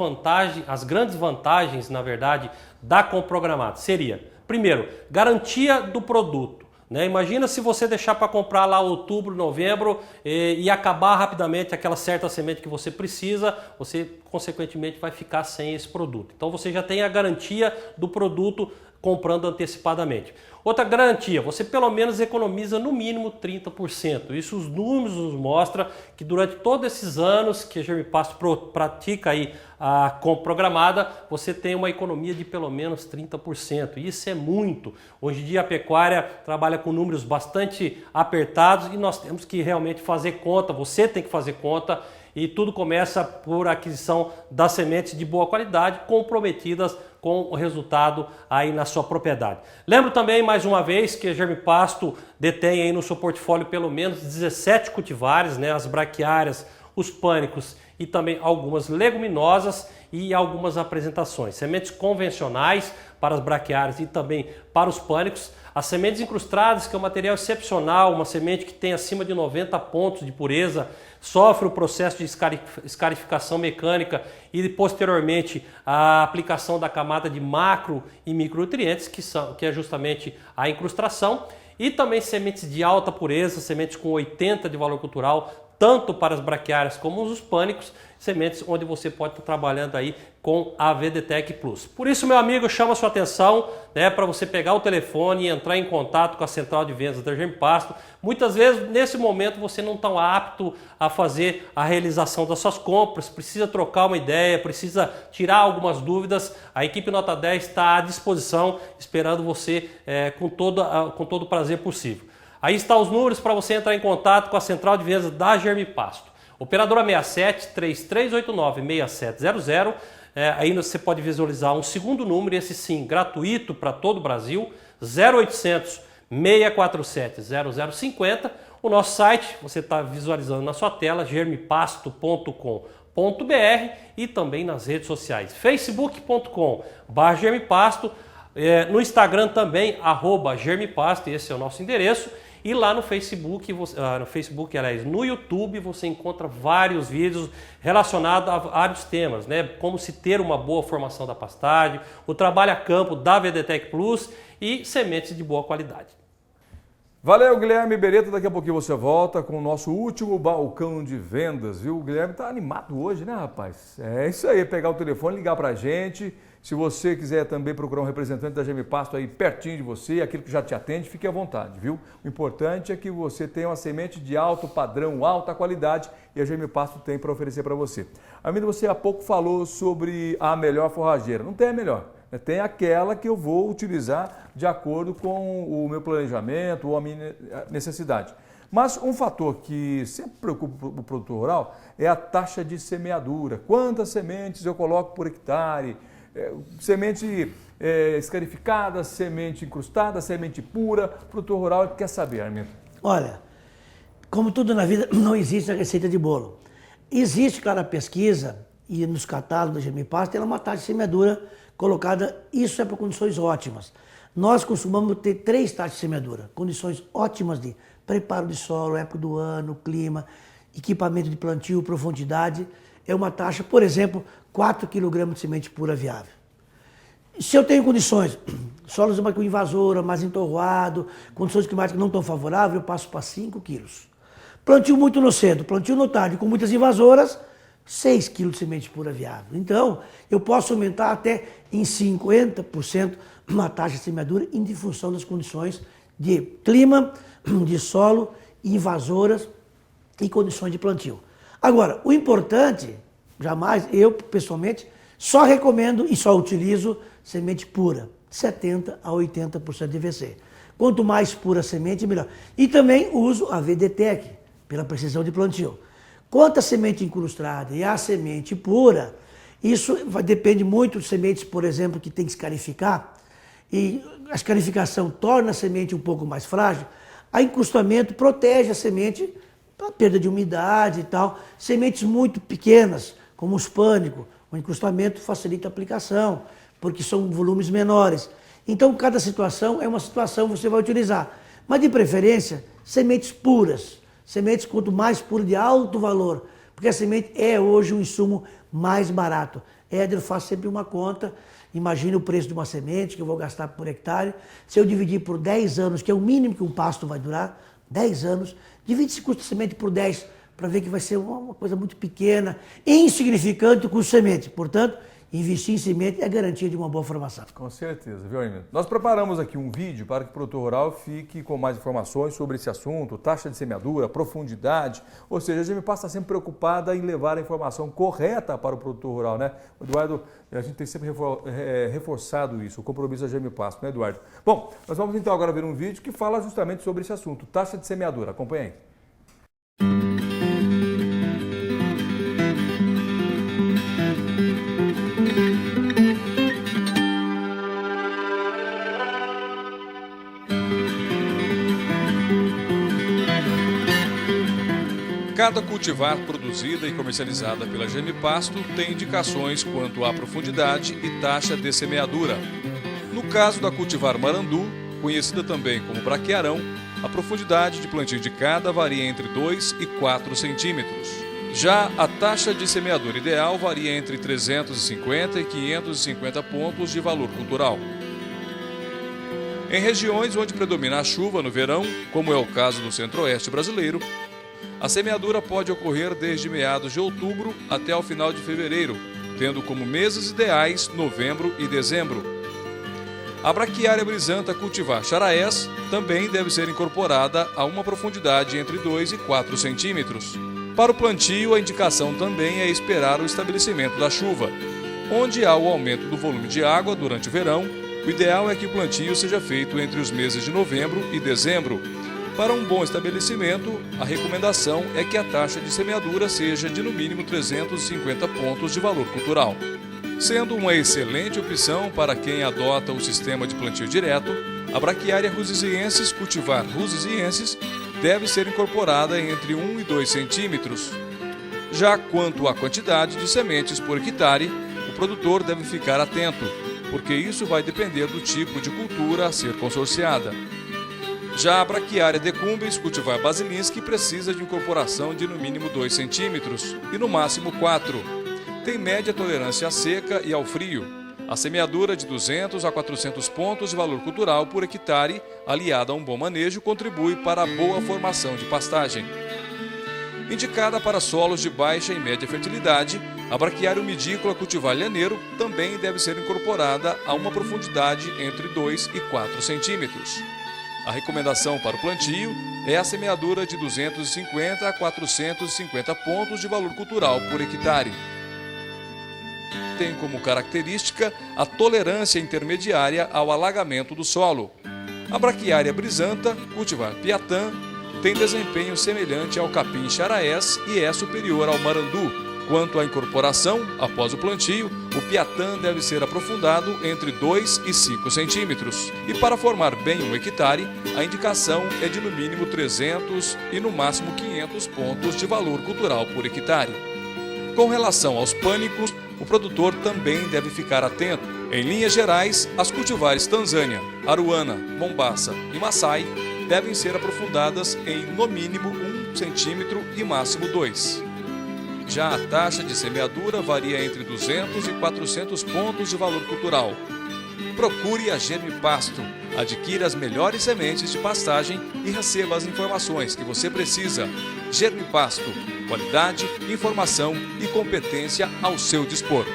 vantagens, na verdade, da compra programada seria, primeiro, garantia do produto. Né? Imagina se você deixar para comprar lá outubro, novembro e acabar rapidamente aquela certa semente que você precisa, você consequentemente vai ficar sem esse produto. Então você já tem a garantia do produto comprando antecipadamente. Outra garantia, você pelo menos economiza no mínimo 30%. Isso os números nos mostram que durante todos esses anos que a Germipasto pratica aí a compra programada, você tem uma economia de pelo menos 30%. Isso é muito. Hoje em dia a pecuária trabalha com números bastante apertados e nós temos que realmente fazer conta, você tem que fazer conta e tudo começa por aquisição das sementes de boa qualidade comprometidas com o resultado aí na sua propriedade. Lembro também, mais uma vez, que a Germipasto detém aí no seu portfólio pelo menos 17 cultivares, né, as braquiárias, os pânicos e também algumas leguminosas e algumas apresentações. Sementes convencionais para as braquiárias e também para os pânicos. As sementes incrustadas, que é um material excepcional, uma semente que tem acima de 90 pontos de pureza, sofre o processo de escarificação mecânica e posteriormente a aplicação da camada de macro e micronutrientes, que é justamente a incrustação, e também sementes de alta pureza, sementes com 80 de valor cultural, tanto para as braquiárias como os pânicos, sementes onde você pode estar trabalhando aí com a VDTEC Plus. Por isso, meu amigo, chama a sua atenção, né, para você pegar o telefone e entrar em contato com a central de vendas da Germipasto. Muitas vezes, nesse momento, você não está apto a fazer a realização das suas compras, precisa trocar uma ideia, precisa tirar algumas dúvidas. A equipe Nota 10 está à disposição, esperando você com todo o prazer possível. Aí estão os números para você entrar em contato com a central de vendas da Germipasto. Operadora 67 3389 6700. Aí você pode visualizar um segundo número, esse sim, gratuito para todo o Brasil, 0800 647 0050. O nosso site, você está visualizando na sua tela, germipasto.com.br e também nas redes sociais, facebook.com/germipasto, no Instagram também, @germipasto, esse é o nosso endereço. E lá no Facebook, no YouTube, você encontra vários vídeos relacionados a vários temas, né? Como se ter uma boa formação da pastagem, o trabalho a campo da VDTEC Plus e sementes de boa qualidade. Valeu, Guilherme Beretta. Daqui a pouquinho você volta com o nosso último balcão de vendas, viu? O Guilherme tá animado hoje, né, rapaz? É isso aí, pegar o telefone, ligar pra gente. Se você quiser também procurar um representante da GM Pasto aí pertinho de você, aquele que já te atende, fique à vontade, viu? O importante é que você tenha uma semente de alto padrão, alta qualidade, e a GM Pasto tem para oferecer para você. Amigo, você há pouco falou sobre a melhor forrageira. Não tem a melhor. Tem aquela que eu vou utilizar de acordo com o meu planejamento ou a minha necessidade. Mas um fator que sempre preocupa o produtor rural é a taxa de semeadura. Quantas sementes eu coloco por hectare? Semente escarificada, semente incrustada, semente pura. O produtor rural quer saber, Armindo. Olha, como tudo na vida, não existe a receita de bolo. Existe, claro, a pesquisa e nos catálogos da GM Pasto tem uma taxa de semeadura colocada, isso é para condições ótimas. Nós costumamos ter 3 taxas de semeadura, condições ótimas de preparo de solo, época do ano, clima, equipamento de plantio, profundidade. É uma taxa, por exemplo, 4 kg de semente pura viável. Se eu tenho condições, solos com invasora, mais entorroado, condições climáticas não tão favoráveis, eu passo para 5 quilos. Plantio muito no cedo, plantio no tarde, com muitas invasoras, 6 kg de semente pura viável. Então, eu posso aumentar até em 50% uma taxa de semeadura em função das condições de clima, de solo, invasoras e condições de plantio. Agora, o importante, jamais, eu pessoalmente, só recomendo e só utilizo semente pura, 70% a 80% de VC. Quanto mais pura a semente, melhor. E também uso a VDTEC, pela precisão de plantio. Quanto a semente incrustada e a semente pura, isso depende muito de sementes, por exemplo, que tem que escarificar, e a escarificação torna a semente um pouco mais frágil, a incrustamento protege a semente para perda de umidade e tal. Sementes muito pequenas, como os pânico, o incrustamento facilita a aplicação, porque são volumes menores. Então, cada situação é uma situação que você vai utilizar. Mas, de preferência, sementes puras. Sementes quanto mais puras, de alto valor, porque a semente é hoje o insumo mais barato. Éder, eu faço sempre uma conta, imagine o preço de uma semente que eu vou gastar por hectare, se eu dividir por 10 anos, que é o mínimo que um pasto vai durar, 10 anos, divide esse custo de semente por 10, para ver que vai ser uma coisa muito pequena, insignificante o custo de semente. Portanto, investir em semente é garantia de uma boa formação. Com certeza, viu, Armindo? Nós preparamos aqui um vídeo para que o produtor rural fique com mais informações sobre esse assunto, taxa de semeadura, profundidade, ou seja, a GM Pasto está sempre preocupada em levar a informação correta para o produtor rural, né? Eduardo, a gente tem sempre reforçado isso, o compromisso da GM Pasto, né, Eduardo? Bom, nós vamos então agora ver um vídeo que fala justamente sobre esse assunto, taxa de semeadura. Acompanhe aí. Cada cultivar produzida e comercializada pela GM Pasto tem indicações quanto à profundidade e taxa de semeadura. No caso da cultivar Marandu, conhecida também como braquiarão, a profundidade de plantio de cada varia entre 2 e 4 centímetros. Já a taxa de semeadura ideal varia entre 350 e 550 pontos de valor cultural. Em regiões onde predomina a chuva no verão, como é o caso do centro-oeste brasileiro, a semeadura pode ocorrer desde meados de outubro até ao final de fevereiro, tendo como meses ideais novembro e dezembro. A braquiária brisanta cultivar charaés também deve ser incorporada a uma profundidade entre 2 e 4 centímetros. Para o plantio, a indicação também é esperar o estabelecimento da chuva. Onde há o aumento do volume de água durante o verão, o ideal é que o plantio seja feito entre os meses de novembro e dezembro. Para um bom estabelecimento, a recomendação é que a taxa de semeadura seja de no mínimo 350 pontos de valor cultural. Sendo uma excelente opção para quem adota o sistema de plantio direto, a braquiária rusiziensis cultivar rusiziensis deve ser incorporada entre 1 e 2 centímetros. Já quanto à quantidade de sementes por hectare, o produtor deve ficar atento, porque isso vai depender do tipo de cultura a ser consorciada. Já a braquiária decumbens cultivar basilinski precisa de incorporação de no mínimo 2 centímetros e no máximo 4. Tem média tolerância à seca e ao frio. A semeadura de 200 a 400 pontos de valor cultural por hectare, aliada a um bom manejo, contribui para a boa formação de pastagem. Indicada para solos de baixa e média fertilidade, a braquiária umidícola cultivar lhaneiro também deve ser incorporada a uma profundidade entre 2 e 4 centímetros. A recomendação para o plantio é a semeadura de 250 a 450 pontos de valor cultural por hectare. Tem como característica a tolerância intermediária ao alagamento do solo. A braquiária brisanta, cultivar piatã, tem desempenho semelhante ao capim charaés e é superior ao marandu. Quanto à incorporação, após o plantio, o piatã deve ser aprofundado entre 2 e 5 centímetros. E para formar bem um hectare, a indicação é de no mínimo 300 e no máximo 500 pontos de valor cultural por hectare. Com relação aos pânicos, o produtor também deve ficar atento. Em linhas gerais, as cultivares Tanzânia, Aruana, Mombaça e Maasai devem ser aprofundadas em no mínimo 1 centímetro e máximo 2. Já a taxa de semeadura varia entre 200 e 400 pontos de valor cultural. Procure a Germipasto, adquira as melhores sementes de pastagem e receba as informações que você precisa. Germipasto, qualidade, informação e competência ao seu dispor.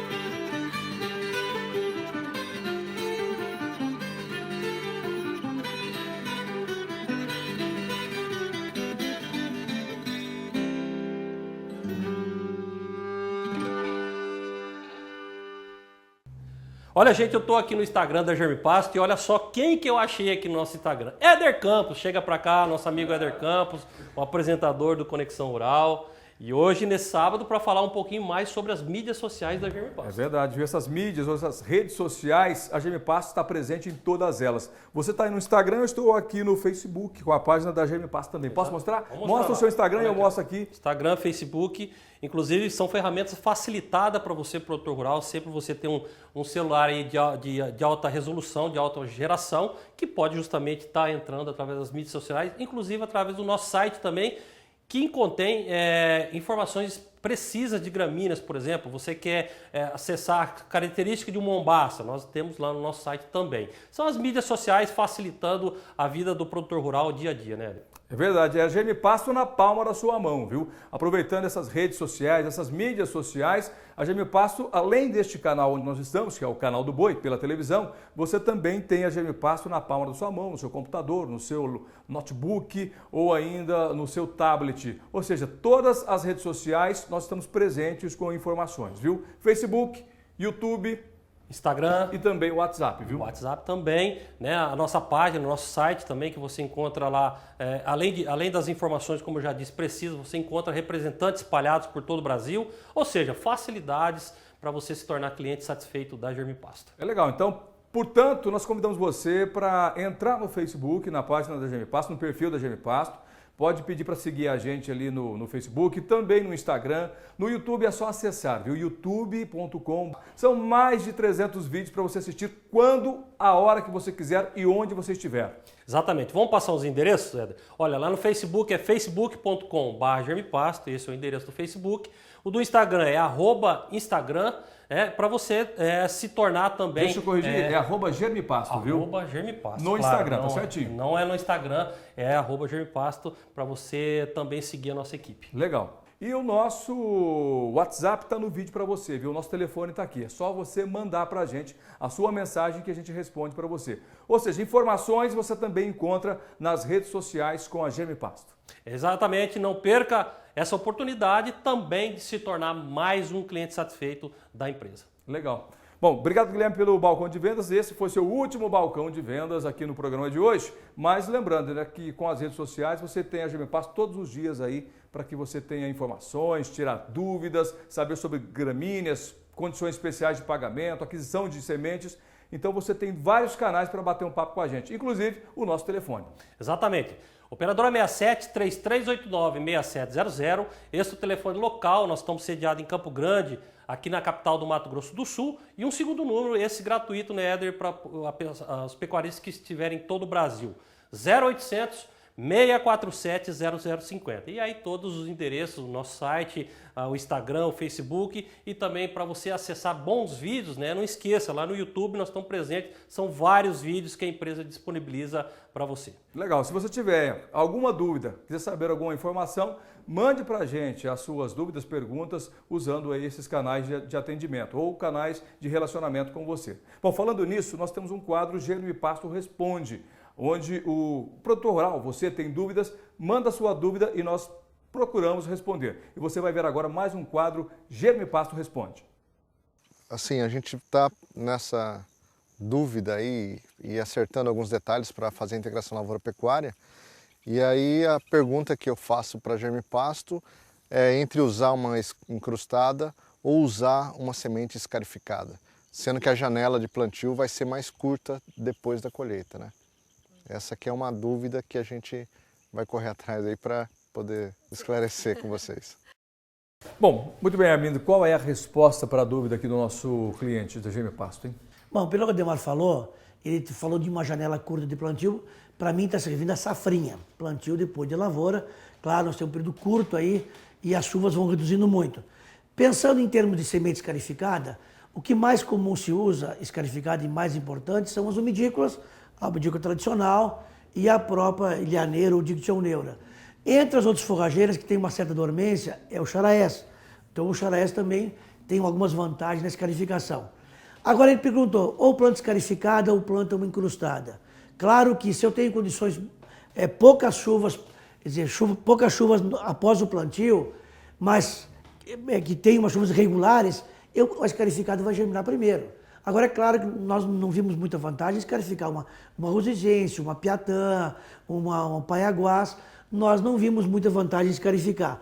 Olha, gente, eu tô aqui no Instagram da Germipasto e olha só quem que eu achei aqui no nosso Instagram. Éder Campos, chega pra cá, nosso amigo Éder Campos, o apresentador do Conexão Rural. E hoje, nesse sábado, para falar um pouquinho mais sobre as mídias sociais da Germipasto. É verdade, viu? Essas mídias, essas redes sociais, a Germipasto está presente em todas elas. Você está aí no Instagram, eu estou aqui no Facebook com a página da Germipasto também. Posso mostrar? Mostra o seu Instagram e eu mostro aqui. Instagram, Facebook, inclusive são ferramentas facilitadas para você, produtor rural, sempre você ter um celular aí de alta resolução, de alta geração, que pode justamente estar entrando através das mídias sociais, inclusive através do nosso site também, que contém informações precisas de gramíneas, por exemplo. Você quer acessar a característica de um mombaça, nós temos lá no nosso site também. São as mídias sociais facilitando a vida do produtor rural dia a dia, né? É verdade, é a Germipasto na palma da sua mão, viu? Aproveitando essas redes sociais, essas mídias sociais, a Germipasto, além deste canal onde nós estamos, que é o canal do Boi, pela televisão, você também tem a Germipasto na palma da sua mão, no seu computador, no seu notebook ou ainda no seu tablet. Ou seja, todas as redes sociais nós estamos presentes com informações, viu? Facebook, YouTube, Instagram e também o WhatsApp, viu? O WhatsApp também, né? A nossa página, o nosso site também, que você encontra lá, além das informações, como eu já disse, precisas, você encontra representantes espalhados por todo o Brasil, ou seja, facilidades para você se tornar cliente satisfeito da Germipasto. É legal, então, portanto, nós convidamos você para entrar no Facebook, na página da Germipasto, no perfil da Germipasto. Pode pedir para seguir a gente ali no Facebook, também no Instagram. No YouTube é só acessar, viu? youtube.com. São mais de 300 vídeos para você assistir quando, a hora que você quiser e onde você estiver. Exatamente. Vamos passar os endereços, Éder? Olha, lá no Facebook é facebook.com/germipasto, esse é o endereço do Facebook. O do Instagram é @Instagram, para você se tornar também... Deixa eu corrigir, é @Germipasto, viu? @Germipasto. No Instagram, tá certinho? Não é no Instagram, é @Germipasto, para você também seguir a nossa equipe. Legal. E o nosso WhatsApp está no vídeo para você, viu? O nosso telefone está aqui. É só você mandar para a gente a sua mensagem que a gente responde para você. Ou seja, informações você também encontra nas redes sociais com a Germipasto. Exatamente. Não perca essa oportunidade também de se tornar mais um cliente satisfeito da empresa. Legal. Bom, obrigado, Guilherme, pelo balcão de vendas. Esse foi seu último balcão de vendas aqui no programa de hoje. Mas lembrando, né, que com as redes sociais você tem a Germipasto todos os dias aí para que você tenha informações, tirar dúvidas, saber sobre gramíneas, condições especiais de pagamento, aquisição de sementes. Então você tem vários canais para bater um papo com a gente, inclusive o nosso telefone. Exatamente. Operadora 67 3389 6700, esse é o telefone local, nós estamos sediados em Campo Grande, aqui na capital do Mato Grosso do Sul, e um segundo número, esse gratuito, né, Éder, para os pecuaristas que estiverem em todo o Brasil. 0800 647-0050. E aí todos os endereços, o nosso site, o Instagram, o Facebook e também para você acessar bons vídeos, né? Não esqueça, lá no YouTube nós estamos presentes, são vários vídeos que a empresa disponibiliza para você. Legal, se você tiver alguma dúvida, quiser saber alguma informação, mande para a gente as suas dúvidas, perguntas, usando aí esses canais de atendimento ou canais de relacionamento com você. Bom, falando nisso, nós temos um quadro Germe Pasto Responde, onde o produtor rural, você tem dúvidas, manda a sua dúvida e nós procuramos responder. E você vai ver agora mais um quadro Germe Pasto Responde. Assim, a gente está nessa dúvida aí e acertando alguns detalhes para fazer a integração lavoura-pecuária. E aí a pergunta que eu faço para Germe Pasto é entre usar uma incrustada ou usar uma semente escarificada, sendo que a janela de plantio vai ser mais curta depois da colheita, né? Essa aqui é uma dúvida que a gente vai correr atrás aí para poder esclarecer com vocês. Bom, muito bem, Armindo, qual é a resposta para a dúvida aqui do nosso cliente da Germe Pasto, hein? Bom, pelo que o Ademar falou, ele falou de uma janela curta de plantio, para mim está servindo a safrinha, plantio depois de lavoura. Claro, nós temos um período curto aí e as chuvas vão reduzindo muito. Pensando em termos de semente escarificada, o que mais comum se usa, escarificada e mais importante, são as umidícolas, a umidícola tradicional e a própria ilhaneira ou Diction neura. Entre as outras forrageiras que têm uma certa dormência é o charaés. Então o charaés também tem algumas vantagens na escarificação. Agora ele perguntou, ou planta escarificada ou planta uma incrustada. Claro que se eu tenho condições, poucas chuvas, quer dizer, poucas chuvas após o plantio, mas que tem umas chuvas regulares, a escarificada vai germinar primeiro. Agora é claro que nós não vimos muita vantagem em escarificar uma rosigense, uma piatã, uma paiaguás, nós não vimos muita vantagem em escarificar.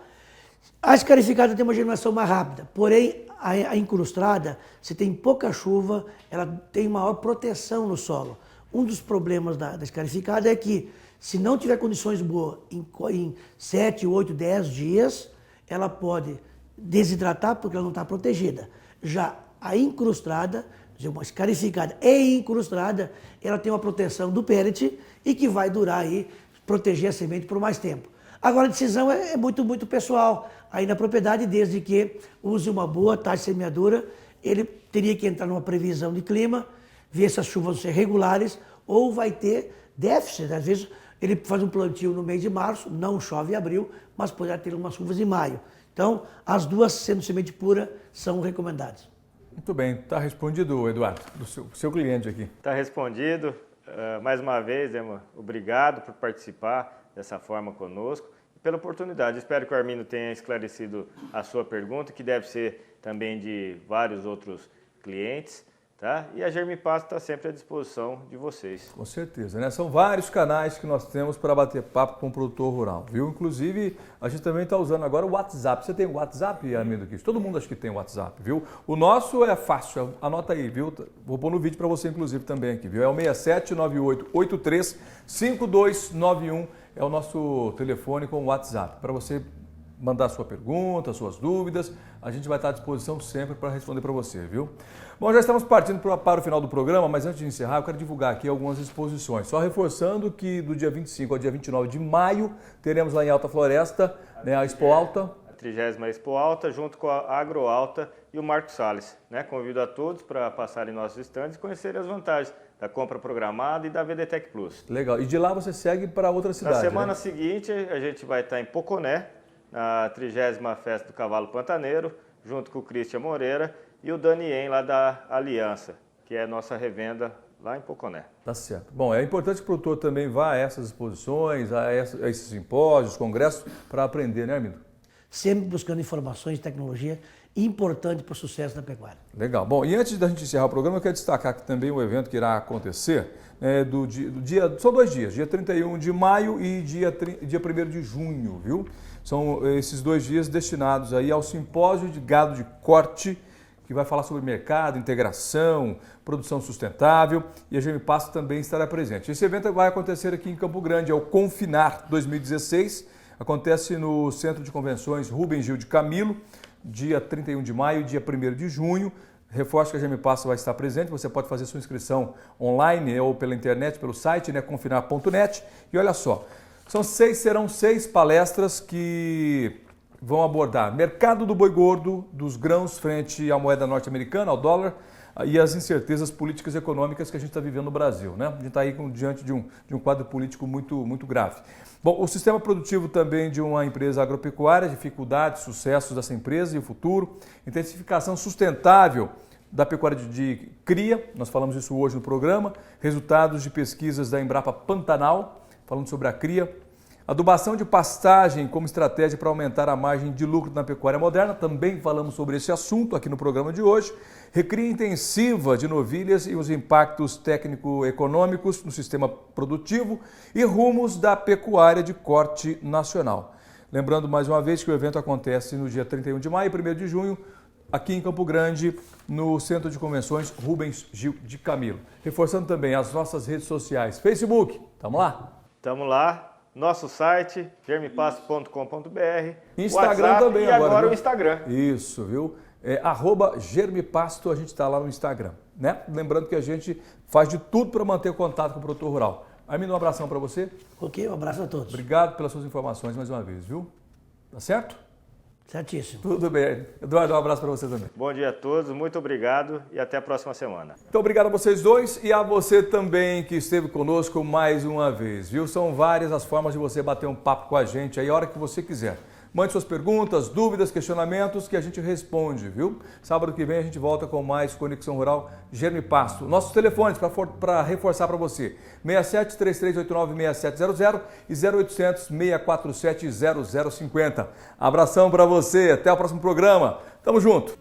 A escarificada tem uma germinação mais rápida, porém a incrustada, se tem pouca chuva, ela tem maior proteção no solo. Um dos problemas da escarificada é que, se não tiver condições boas em 7, 8, 10 dias, ela pode desidratar porque ela não está protegida. Já a incrustada, uma escarificada e incrustada, ela tem uma proteção do pellet e que vai durar aí, proteger a semente por mais tempo. Agora a decisão é muito pessoal, aí na propriedade, desde que use uma boa taxa de semeadura, ele teria que entrar numa previsão de clima, ver se as chuvas vão ser regulares ou vai ter déficit. Às vezes ele faz um plantio no mês de março, não chove em abril, mas poderá ter umas chuvas em maio. Então, as duas, sendo semente pura, são recomendadas. Muito bem, está respondido, Eduardo, do seu cliente aqui. Está respondido. Mais uma vez, Emma, obrigado por participar dessa forma conosco e pela oportunidade. Espero que o Armindo tenha esclarecido a sua pergunta, que deve ser também de vários outros clientes. Tá? E a Germe Pasto está sempre à disposição de vocês. Com certeza, né? São vários canais que nós temos para bater papo com o produtor rural, viu? Inclusive, a gente também está usando agora o WhatsApp. Você tem o WhatsApp, Armindo? Todo mundo acha que tem o WhatsApp, viu? O nosso é fácil, anota aí, viu? Vou pôr no vídeo para você, inclusive, também aqui, viu? É o 6798835291, é o nosso telefone com o WhatsApp, para você mandar sua pergunta, suas dúvidas, a gente vai estar à disposição sempre para responder para você, viu? Bom, já estamos partindo para o final do programa, mas antes de encerrar, eu quero divulgar aqui algumas exposições. Só reforçando que do dia 25 ao dia 29 de maio, teremos lá em Alta Floresta, né, a Expo Alta. A 30ª Expo Alta, junto com a Agro Alta e o Marco Salles. Né? Convido a todos para passarem em nossos estandes e conhecerem as vantagens da compra programada e da VDTEC Plus. Legal. E de lá você segue para outra cidade, Na semana né? seguinte, a gente vai estar em Poconé, na 30ª Festa do Cavalo Pantaneiro, junto com o Cristian Moreira e o Danien lá da Aliança, que é a nossa revenda lá em Poconé. Tá certo. Bom, é importante que o produtor também vá a essas exposições, a esses simpósios, congressos, para aprender, né, Armindo? Sempre buscando informações e tecnologia importante para o sucesso da pecuária. Legal. Bom, e antes da gente encerrar o programa, eu quero destacar aqui também o evento que irá acontecer, do dia, são 2 dias, dia 31 de maio e dia 1º de junho, viu? São esses 2 dias destinados aí ao simpósio de gado de corte, que vai falar sobre mercado, integração, produção sustentável, e a Germe Pasto também estará presente. Esse evento vai acontecer aqui em Campo Grande, é o Confinar 2016, acontece no Centro de Convenções Rubens Gil de Camilo, dia 31 de maio e dia 1º de junho. Reforço que a Germe Pasto vai estar presente, você pode fazer sua inscrição online ou pela internet, pelo site, né, confinar.net. E olha só, Serão 6 palestras que vão abordar mercado do boi gordo, dos grãos frente à moeda norte-americana, ao dólar, e as incertezas políticas e econômicas que a gente está vivendo no Brasil, né? A gente está aí diante de um quadro político muito grave. Bom, o sistema produtivo também de uma empresa agropecuária, dificuldades, sucessos dessa empresa e o futuro, intensificação sustentável da pecuária de cria, nós falamos isso hoje no programa, resultados de pesquisas da Embrapa Pantanal, falando sobre a cria, adubação de pastagem como estratégia para aumentar a margem de lucro na pecuária moderna, também falamos sobre esse assunto aqui no programa de hoje, recria intensiva de novilhas e os impactos técnico-econômicos no sistema produtivo e rumos da pecuária de corte nacional. Lembrando mais uma vez que o evento acontece no dia 31 de maio e 1º de junho, aqui em Campo Grande, no Centro de Convenções Rubens Gil de Camilo. Reforçando também as nossas redes sociais. Facebook, estamos lá? Estamos lá. Nosso site, germipasto.com.br. Instagram WhatsApp, também e agora o Instagram. Isso, viu? @germipasto, a gente está lá no Instagram, né? Lembrando que a gente faz de tudo para manter o contato com o produtor rural. Armindo, um abração para você. Ok, um abraço a todos. Obrigado pelas suas informações mais uma vez, viu? Tá certo? Certíssimo. Tudo bem. Eduardo, um abraço para você também. Bom dia a todos, muito obrigado e até a próxima semana. Então, obrigado a vocês dois e a você também que esteve conosco mais uma vez, viu? São várias as formas de você bater um papo com a gente aí a hora que você quiser. Mande suas perguntas, dúvidas, questionamentos que a gente responde, viu? Sábado que vem a gente volta com mais Conexão Rural Germe Pasto. Nossos telefones para reforçar para você: 67 3389 6700 e 0800 647 0050. Abração para você, até o próximo programa. Tamo junto.